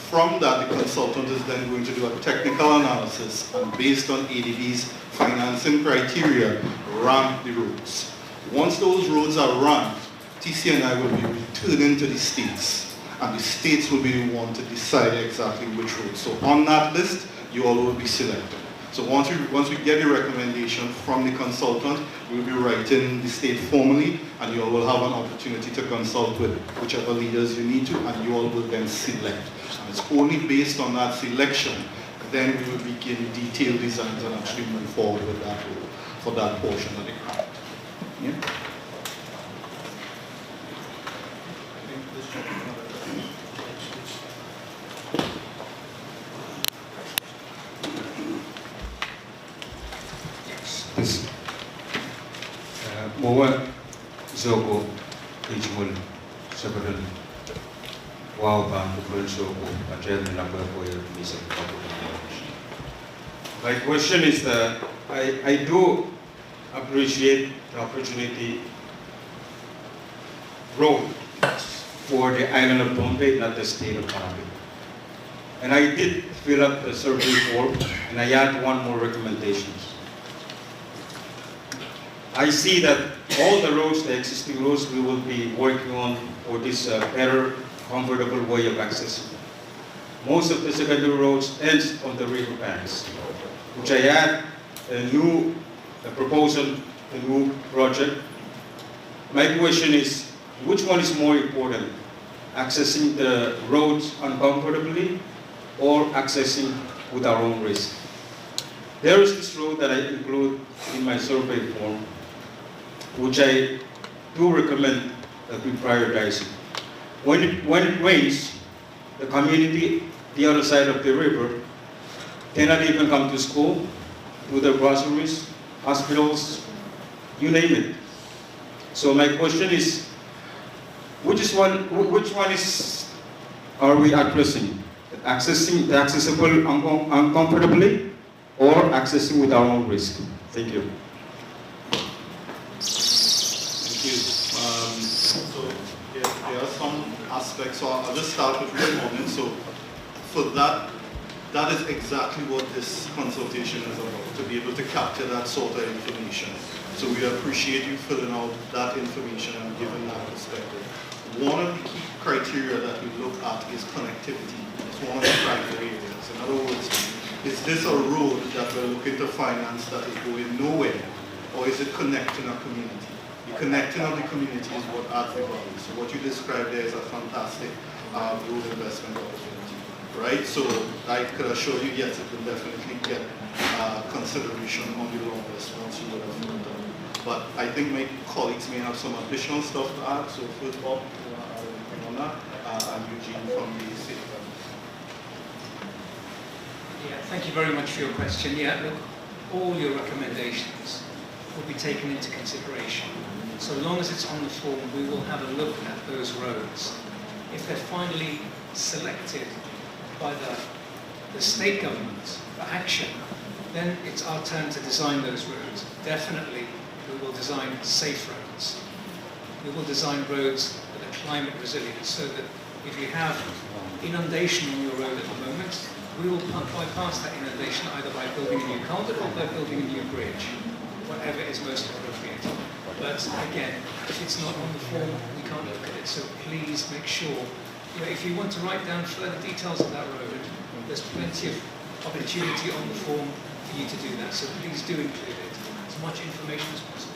From that, the consultant is then going to do a technical analysis, and based on ADB's financing criteria, rank the roads. Once those roads are ranked, TCNI will be returning to the states, and the states will be the one to decide exactly which roads. So on that list, you all will be selected. So once we get the recommendation from the consultant, we'll be writing the state formally, and you all will have an opportunity to consult with whichever leaders you need to, and you all will then select. And it's only based on that selection, then we will begin detailed designs and actually move forward with that road for that portion of the grant. Yeah? Yes. Mowa Zoko Ichmul several wow bang Zoko a chairman number for your Misa. My question is that I do appreciate the opportunity road for the island of Bombay, not the state of Bombay. And I did fill up the survey form, and I add one more recommendations. I see that all the roads, the existing roads, we will be working on for this better, comfortable way of accessing. Most of the secondary roads ends on the river banks, which I add a proposal, a new project. My question is, which one is more important? Accessing the roads uncomfortably or accessing with our own risk? There is this road that I include in my survey form, which I do recommend that we prioritize. When it rains, the community, the other side of the river, cannot even come to school, do their groceries, hospitals, you name it. So my question is, which one are we addressing? Accessing the accessible uncomfortably or accessing with our own risk? Thank you. Thank you. So there are some aspects, so I'll just start with the moment. So for that is exactly what this consultation is about, to be able to capture that sort of information. So we appreciate you filling out that information and giving that perspective. One of the key criteria that we look at is connectivity. It's one of the primary areas. In other words, is this a road that we're looking to finance that is going nowhere, or is it connecting a community? The connecting of the community is what adds the value. So what you described there is a fantastic road investment opportunity, right? So I could assure you, yes, it will definitely get consideration on the long list once you would have filled out. But I think my colleagues may have some additional stuff to add. So first Bob, on that, and Eugene from the city. Yeah, thank you very much for your question. Yeah, look, all your recommendations will be taken into consideration. So long as it's on the form, we will have a look at those roads. If they're finally selected by the state government for action, then it's our turn to design those roads. Definitely, we will design safe roads. We will design roads that are climate resilient, so that if you have inundation on your road at the moment, we will bypass that inundation either by building a new culvert or by building a new bridge, whatever is most appropriate. But again, if it's not on the form, we can't look at it. So please make sure, if you want to write down further details of that road, there's plenty of opportunity on the form for you to do that. So please do include it, as much information as possible.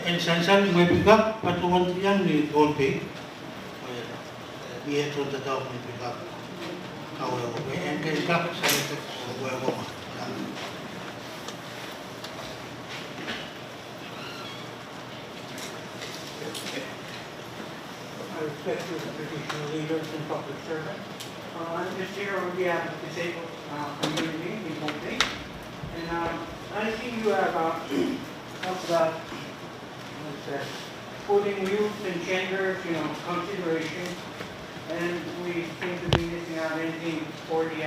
Essential, may bigap, patuan yan ni Goldie. Iya to the government bigap. Kawawa, and kay bigap sa ito, kawawa ma. I respect you as traditional leaders and public servants. I'm just here on behalf of the disabled community in Pompeii. And I see you have talked about putting youth and gender, consideration, and we seem to be missing out anything for the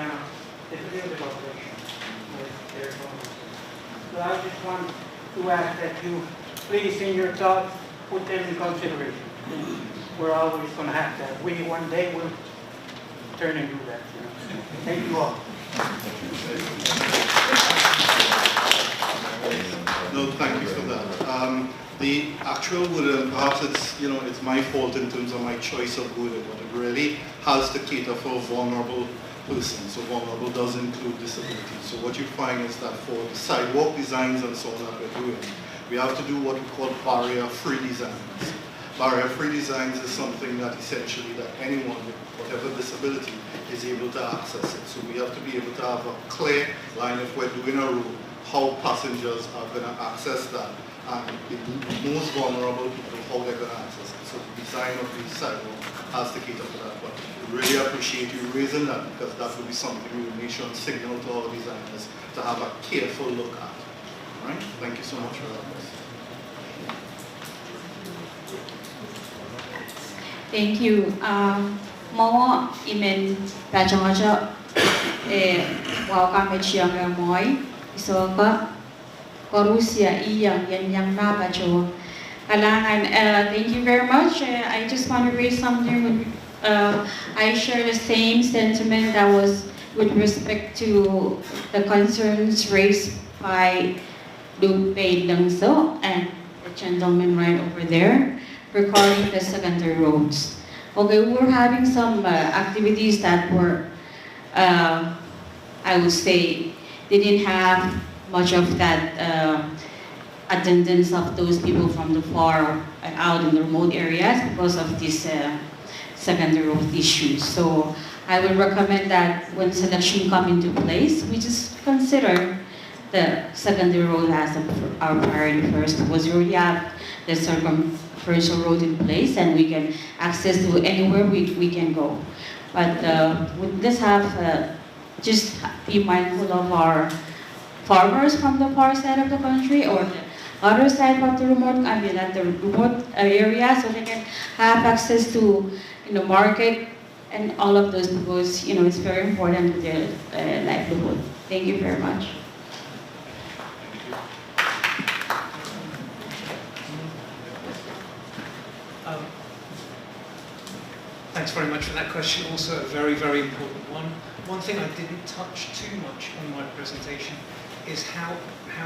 disability population. So I just want to ask that you please, in your thoughts, put them in consideration. We're always going to have that. We one day will turn and do that. Thank you all. No, thank you for that. The actual wording, perhaps it's my fault in terms of my choice of wording, but it really has to cater for vulnerable persons. So vulnerable does include disability. So what you find is that for the sidewalk designs and so on that we're doing, we have to do what we call barrier-free designs. Barrier-free designs is something that essentially that anyone with whatever disability is able to access it. So we have to be able to have a clear line if we're doing a road, how passengers are going to access that, and the most vulnerable people, how they're going to access it. So the design of the sidewalk has to cater for that. But we really appreciate you raising that, because that will be something we will make sure and signal to our designers to have a careful look at. All right? Thank you so much for that. Thank you. Mo imen pajangaja welcome chiang moi isoka korusia iyang yang na pajo kalangan. Thank you very much. I just want to raise something. I share the same sentiment that was with respect to the concerns raised by Lupe Langso and the gentleman right over there regarding the secondary roads. Okay, we're having some activities that were, I would say, they didn't have much of that attendance of those people from the far out in the remote areas because of these secondary road issues. So I would recommend that when selection come into place, we just consider the secondary road as our priority first, because we already have the circumferential road in place and we can access to anywhere we can go. But let's have, just be mindful of our farmers from the far side of the country or the other side of the remote, the remote area, so they can have access to market and all of those, because it's very important to their livelihood. Thank you very much. Thanks very much for that question. Also a very, very important one. One thing I didn't touch too much in my presentation is how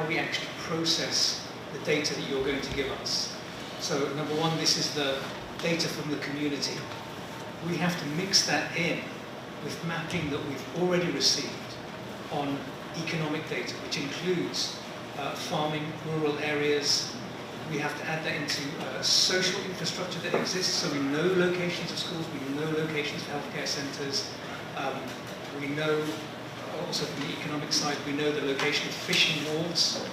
we actually process the data that you're going to give us. So number one, this is the data from the community. We have to mix that in with mapping that we've already received on economic data, which includes farming, rural areas. We have to add that into social infrastructure that exists, so we know locations of schools, we know locations of healthcare centres, we know, also from the economic side, we know the location of fishing wharves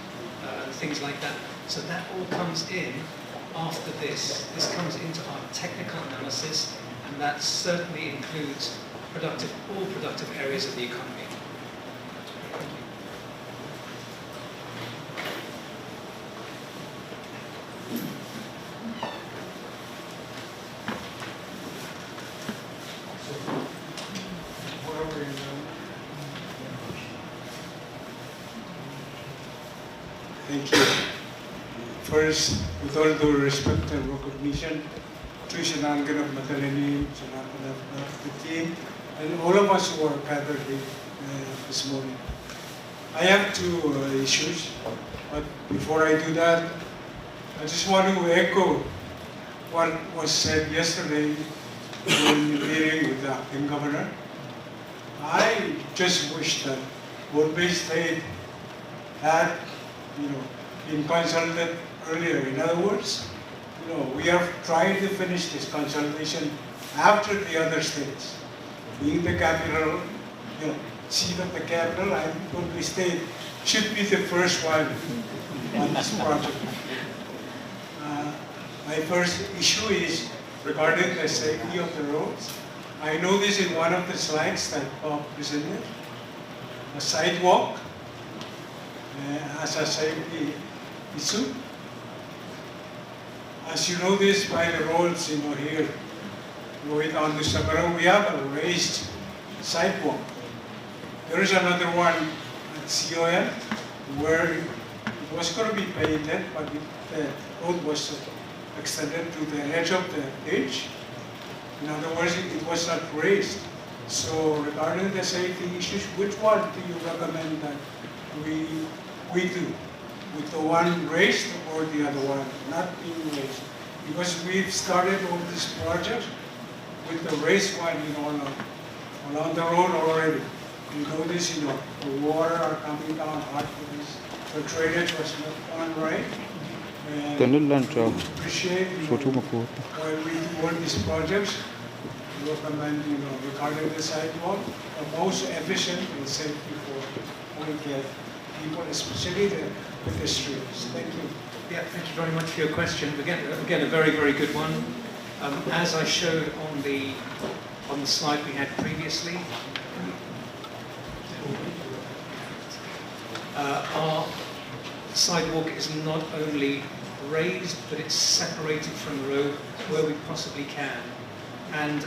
and things like that. So that all comes in after this. This comes into our technical analysis, and that certainly includes all productive areas of the economy. Thank you. First, with all due respect and recognition to Shanangan of Matalini, Shanangan of the team, and all of us who are gathered here this morning. I have two issues, but before I do that, I just want to echo what was said yesterday in the meeting with the acting governor. I just wish that Board Bay State had, been consulted earlier. In other words, we are trying to finish this consultation after the other states. Being the capital, seat of the capital, I think Board Bay State should be the first one on this project. My first issue is regarding the safety of the roads. I noticed in one of the slides that Bob presented, a sidewalk as a safety issue. As you notice by the roads, here, going down to Sagaro, we have a raised sidewalk. There is another one at COL where it was going to be painted, but the road was extended to the edge of the ditch. In other words, it was not raised. So regarding the safety issues, which one do you recommend that we do? With the one raised or the other one not being raised? Because we've started all these projects with the raised one, along the road already. You notice, the water are coming down hard for this. The drainage was not done right. And appreciate, while we do all these projects, we recommend, regarding the sidewalk, the most efficient and safety for all the people, especially the pedestrians. Thank you. Yeah, thank you very much for your question. Again, a very, very good one. As I showed on the slide we had previously, our sidewalk is not only raised, but it's separated from the road where we possibly can. And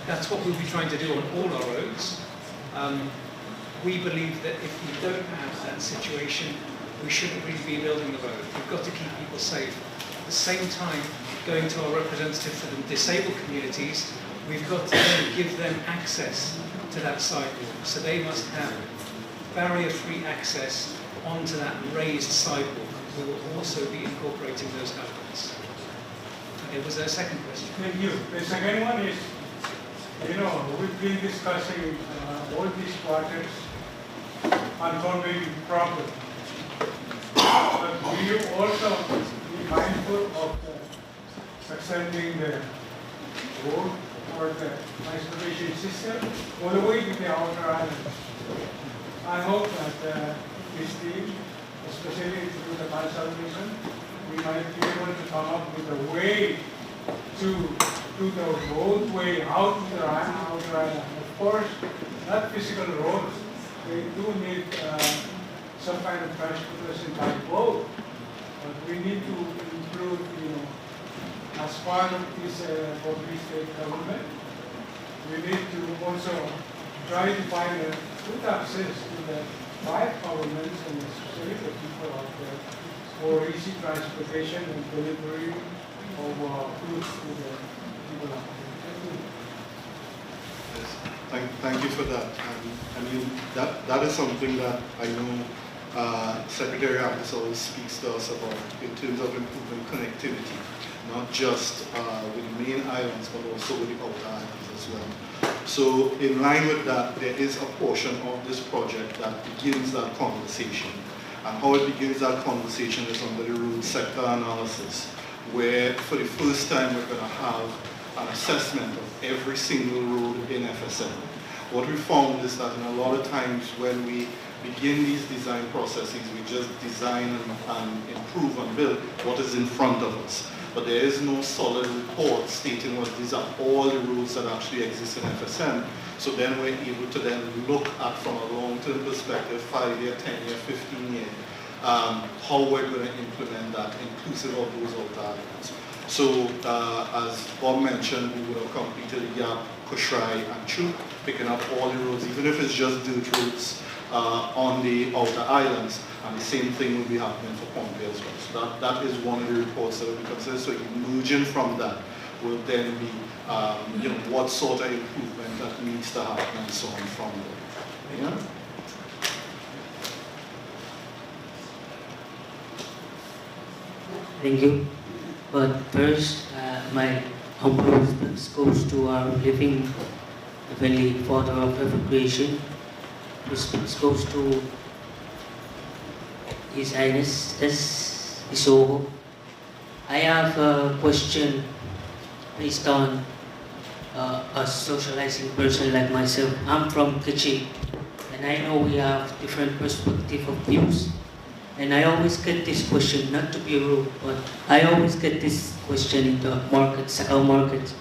that's what we'll be trying to do on all our roads. We believe that if we don't have that situation, we shouldn't really be building the road. We've got to keep people safe. At the same time, going to our representative for the disabled communities, we've got to then give them access to that sidewalk. So they must have barrier-free access onto that raised sidewalk. We will also be incorporating those elements. Okay, was there a second question? Thank you. The second one is, we've been discussing all these projects on Conway proper. But will you also be mindful of extending the road or the transportation system all the way to the outer islands? I hope that this team, especially through the consultation, we might be able to come up with a way to do the roadway out to the outer island. Of course, not physical roads. They do need some kind of transportation by boat. But we need to include, as part of this Board Bay State government, we need to also try to find a good access to the 5 governments and especially the people out there for easy transportation and delivery of goods to the people out there. Thank you for that. That is something that I know Secretary Apis always speaks to us about in terms of improving connectivity, not just with the main islands, but also with the outer islands as well. So in line with that, there is a portion of this project that begins that conversation. And how it begins that conversation is under the road sector analysis, where for the first time we're going to have an assessment of every single road in FSM. What we found is that in a lot of times when we begin these design processes, we just design and improve and build what is in front of us. But there is no solid report stating what these are all the roads that actually exist in FSM. So then we're able to then look at, from a long-term perspective, 5-year, 10-year, 15-year, how we're going to implement that inclusive of those outer islands. So as Bob mentioned, we would have completed Yap, Kushrai, and Chuk, picking up all the roads, even if it's just dirt roads on the outer islands. And the same thing will be happening for Pompey as well. So that is one of the reports that will be considered. So emerging from that, will then be, what sort of improvement that needs to happen and so on from there. Yeah? Thank you. But first, my humble respects goes to our living Heavenly Father of every creation. Respects goes to His Highness Isoho. I have a question based on a socializing person like myself. I'm from Kichi, and I know we have different perspective of views. And I always get this question, not to be rude, but I always get this question in the market, Sakao market.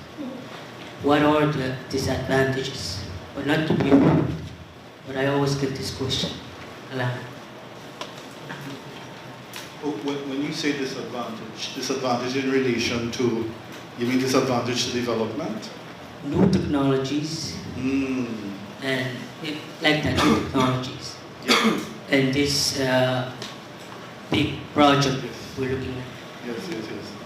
What are the disadvantages? But not to be rude, but I always get this question. Alam. When you say disadvantage in relation to, you mean disadvantage to development? New technologies, and like that, new technologies. Yeah. And this big project we're looking at. Yes.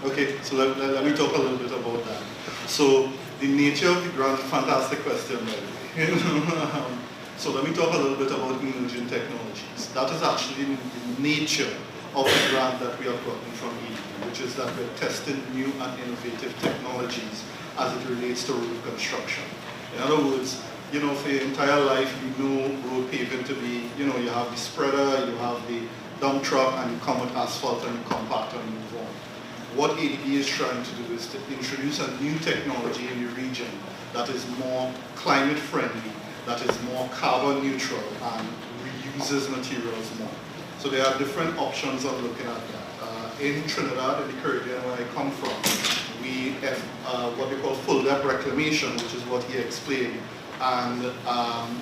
Okay, so let me talk a little bit about that. So the nature of the grant, fantastic question, by the way. So let me talk a little bit about emerging technologies. That is actually the nature of the grant that we have gotten from EDB, which is that we're testing new and innovative technologies as it relates to road construction. In other words, for your entire life, you know road paving to be, you have the spreader, you have the dump truck, and you come with asphalt and you compact and move on. What ADB is trying to do is to introduce a new technology in the region that is more climate friendly, that is more carbon neutral, and reuses materials more. So there are different options of looking at that. In Trinidad, in the Caribbean, where I come from, we have what we call full depth reclamation, which is what he explained, and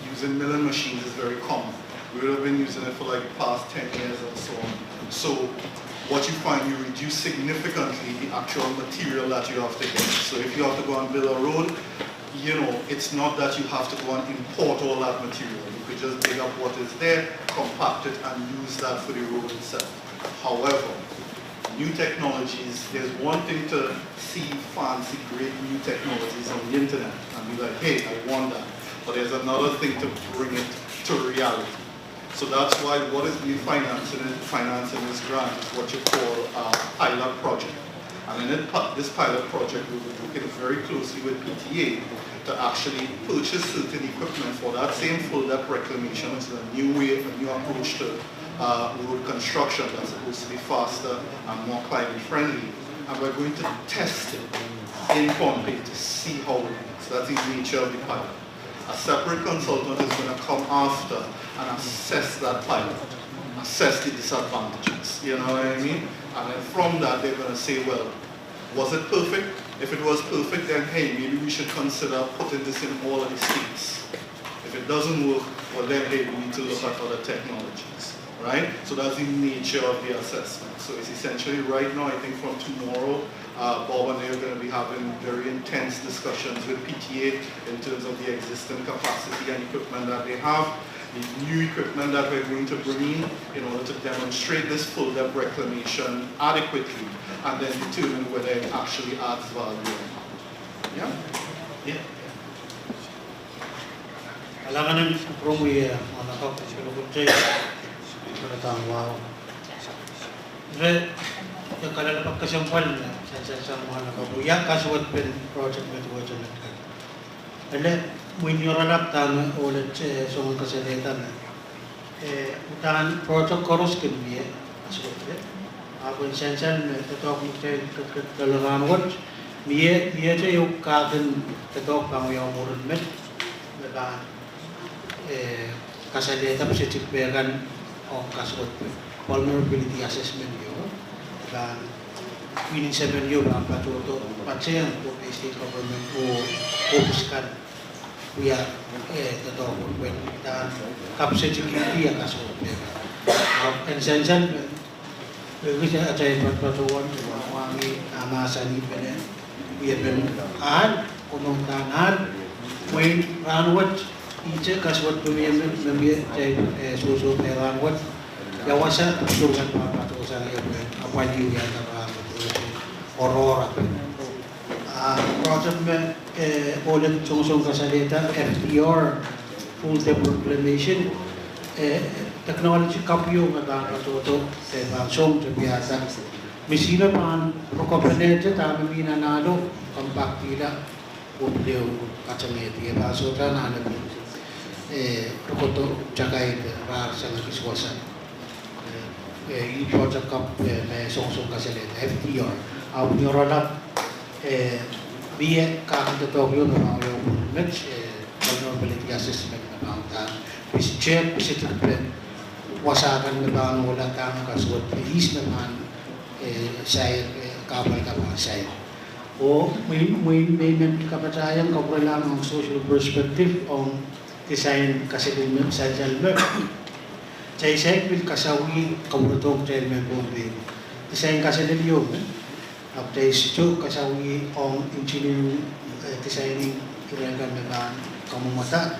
using milling machines is very common. We would have been using it for like the past 10 years and so on. So what you find, you reduce significantly the actual material that you have to get. So if you have to go and build a road, it's not that you have to go and import all that material. You could just dig up what is there, compact it, and use that for the road itself. However, new technologies, there's one thing to see fancy, great new technologies on the internet and be like, hey, I want that. But there's another thing to bring it to reality. So that's why what is being financing this grant is what you call a pilot project. And in this pilot project, we will be working very closely with PTA to actually purchase certain equipment for that same full depth reclamation, which is a new way, a new approach to road construction that's supposed to be faster and more climate friendly. And we're going to test it in Pompey to see how it works. That's the nature of the pilot. A separate consultant is going to come after and assess that pilot, assess the disadvantages, you know what I mean? And then from that, they're going to say, well, was it perfect? If it was perfect, then hey, maybe we should consider putting this in all of the states. If it doesn't work, well then hey, we need to look at other technologies, right? So that's the nature of the assessment. So it's essentially right now, I think from tomorrow, Bob and I are going to be having very intense discussions with PTA in terms of the existing capacity and equipment that they have, the new equipment that we're going to bring in order to demonstrate this full depth reclamation adequately, and then determine whether it actually adds value or not. Yeah? Yeah. Kailangan ng promoy mga kapos ko po tayo. Para tama. Yung kalalapag kasampal na sa mga nakabuya kaswat pen project na tuwajan natin. Ale when you're up tama ulit sa mga kasalitan utahan project koros kinbiye kaswat pen. Ako insensan tatok mo tayo kalaran wat miye tayo kaden tatok kang yung murun met ba kasalitan pa siya tikbegan o kaswat pen vulnerability assessment yun. Dan winning 7 yun ang patuto patsyan po state government o fokuskan kuya ito when dan capacity security ang kaso and sensan bisa aja patutuan wangi amasan ni pene kuya ben an unong tanan when ranwat ije kaswat pemimpin membiye susu peranwat Yawasa surgan patusan ya apa juga antara Aurora project में ulit sungsung kasalita FDR full day proclamation technology kapyo nga bang katuto bang song biasa misina pan prokopenete tama minanalo kampaktila ubleo kacameti ba so tanana prokoto jagai rar sa kiswasan i project kap me sungsung kasalita FDR au nyorolap biye kakantotokyo na mga match vulnerability assessment na mga tang bis check bis triple wasakan na ba wala tang kasot is naman say kapal ka ba say o may kapatayang kapalang ang social perspective on design kasi din sa jalmer say bil kasawi kaburutong jalmer po design kasi din yun after itu kasawi on engineering designing kiragan na kamumata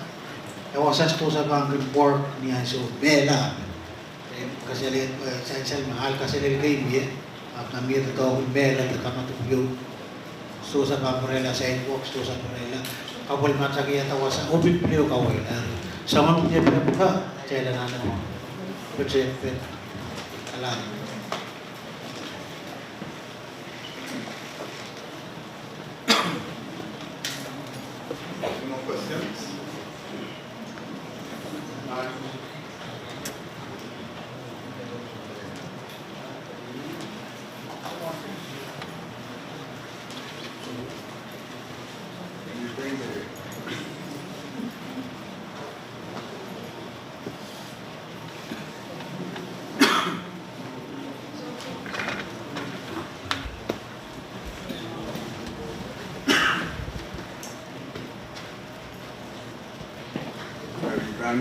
wasas to sa bang work niya so bela kasi sa mahal kasi kay biye na mir to bela ta kamatuyo so sa paparela sidewalks to sa paparela kabul matagi ta wasa obit pleo kawai sa man niya pa tela na na project alam.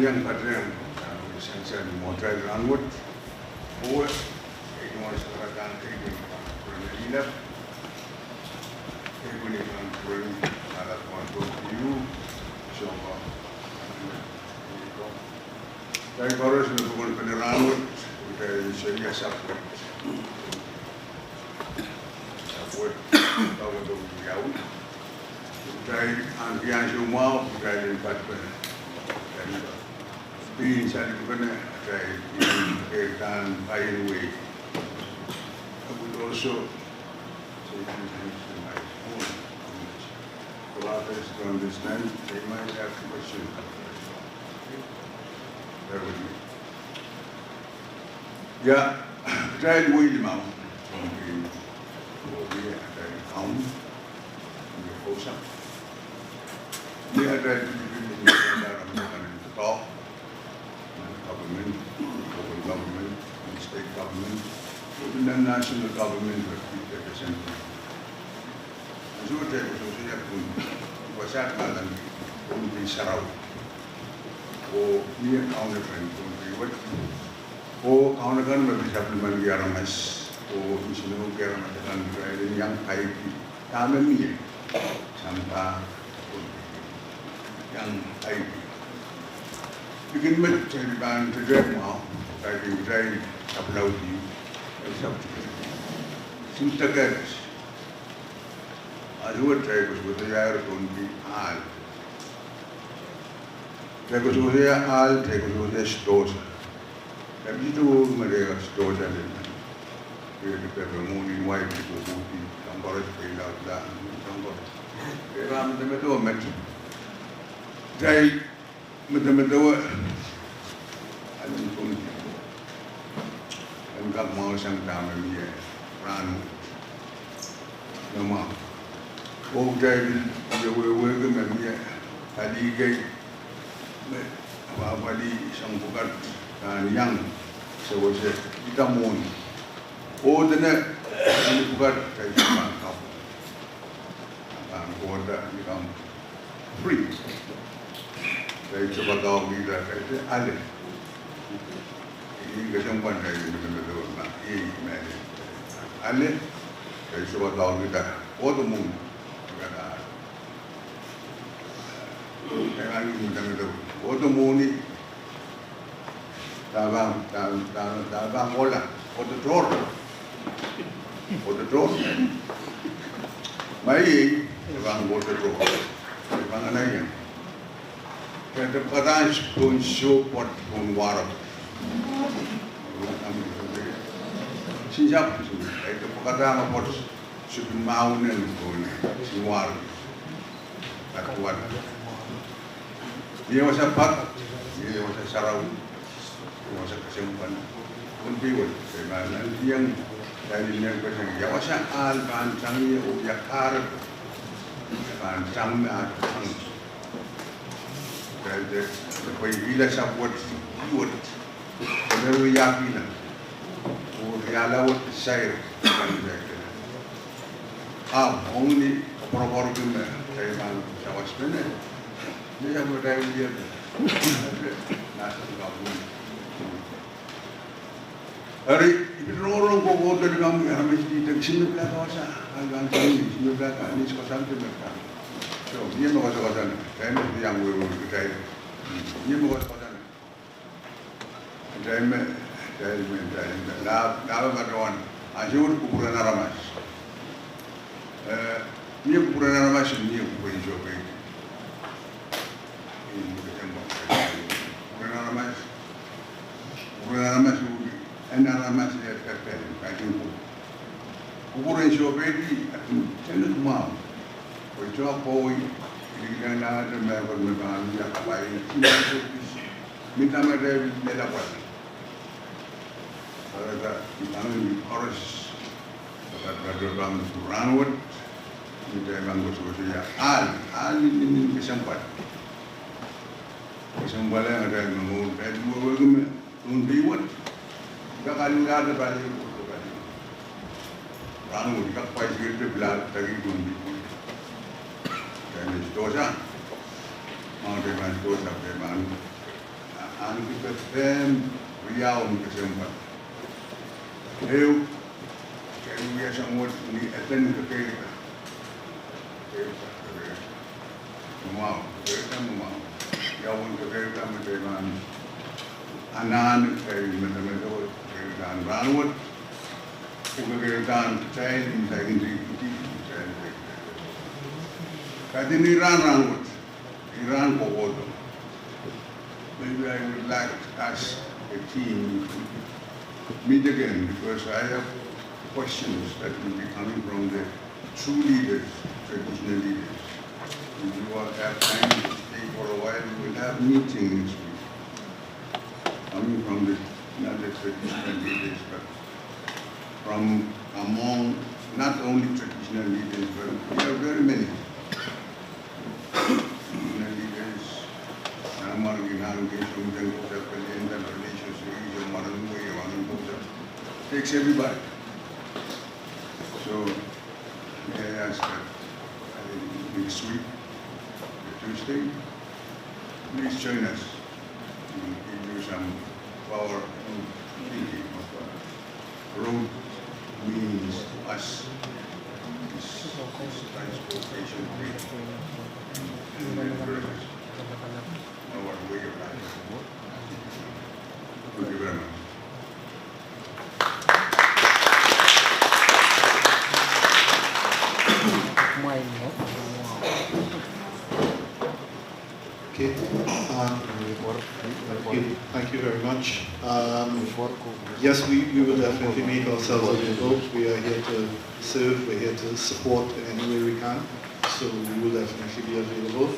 Yang kadang saya mau try rambut, buat itu harus seragam ini kurang indah, ini kan kurang ada untuk you, siapa? Saya harus melakukan penerangan untuk syariah support, tahu untuk jauh, saya antian semua saya lihat being said when I can buy away. I would also say things to my own knowledge. For others to understand, they might have questions. Bear with me. Yeah, tried William from the town in the Kosa. They had tried to be top government, local government, and state government, even the national government represented. So they was at Malan, only Sarau, or near counterfeit, or countergun will be supplement Yaramas, or Mishino Garamadan, young Haiti, Tamami, Santa, young Haiti. Begin with Taliban to drive now, I can drive upload you as up to since the guys. As we try to go there, going to be all. Take us over there, all, take us over there, stores. Every two Maria stores and we have to moon white to go to some forest fail out that. They ram the middle of metro. Try Madawa and got mouse and damn here, ran no more. Oh, David, you were welcome and here, had he gave body some forgot and young, so was it become one. Oh, the net, and forgot I can't help. And water become free. Saya coba tahu kita kata ada. Ini kesempatan dari betul-betul nak ini mana. Ada. Saya coba tahu kita. Oh tu mung. Kata. Saya ini betul-betul. Oh tu mung ni. Tabang bola. Oh tu drone. Mai San Walter Road. Pangalayan. Kaya the Padans kung support kung warap. Siya po ay the Padang po sumaunan kung si warap. At warap. Dia masa pat, dia masa sarau, dia masa kesempan. Untiwal, kaya yang dari yang besar, ya masa al kancangnya uyakar, kancang atang. Kaya koi bila sapot iwat, kalau yakin, uriala wat sayur. Only proportion saya mahu jawab sebenarnya. Dia berdaya dia, nasi kabun. Hari itu orang kau dari kami habis di sini belakangasa, agak sini belakang ini sekolah tu belakang. So dia mau sekolah sana, saya mesti yang boleh kita. Dia mau sekolah sana. Saya lama berdoa. Ajur kuburan ramas. Dia kuburan ramas ini kuburan jokai. Ramas ya kata, kajian kuburan siopedi, jangan mau. Kau koi, ini ada member dia kapai, minta mereka melakukan. Ada kita ni harus ada dalam ranwat, minta memang bersosial. Al ini kesempatan. Kesempatan ada memang ada dua orang Kakak ada banyak orang. Orang kita pasti kita belajar dari dunia. Jadi dosa, mau dengan dosa dengan anu kita riau kesempatan. Leu, kalau dia semua ni attend ke kita. Mau, kita mau. Jauh ke kita dengan anak kayak mana dan ranwat, kegiatan saya ini saya ini. Kali ini ranwat, Iran Kowodo. Maybe I would like to ask a team to meet again because I have questions that will be coming from the true leaders, traditional leaders. If you all have time to stay for a while, we will have meetings coming from the not the traditional leaders, but from among not only traditional leaders, but we have very many traditional leaders. Takes everybody. So may I ask that next week, Tuesday, please join us and give you some power thinking of what road means to us, this transportation and our way of life. Thank you very much. Okay. Thank you very much. Yes, we will definitely make ourselves available. We are here to serve, we're here to support in any way we can. So we will definitely be available.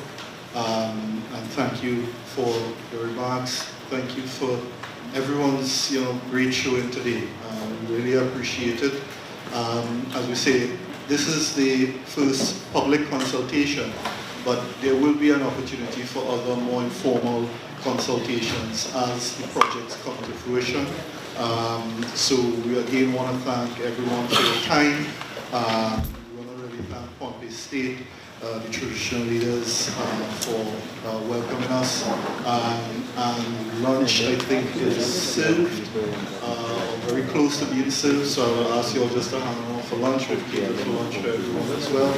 And thank you for your remarks. Thank you for everyone's great showing today. We really appreciate it. As we say, this is the first public consultation, but there will be an opportunity for other more informal consultations as the projects come to fruition. So we again want to thank everyone for your time. We want to really thank Pompey State, the traditional leaders for welcoming us. And lunch, I think, is served, or very close to being served, so I'll ask you all just to hang on for lunch. We've catered for lunch for everyone as well.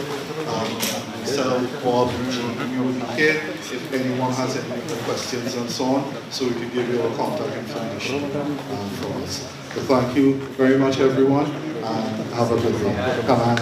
Myself, Bob, you will be here if anyone has any questions and so on, so we can give you all contact information for us. So thank you very much, everyone, and have a good day. Come on.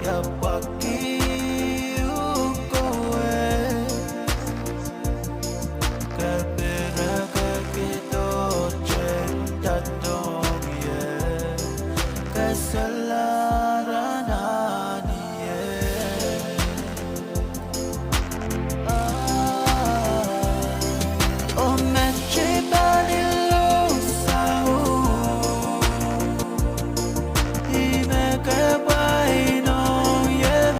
your pocket.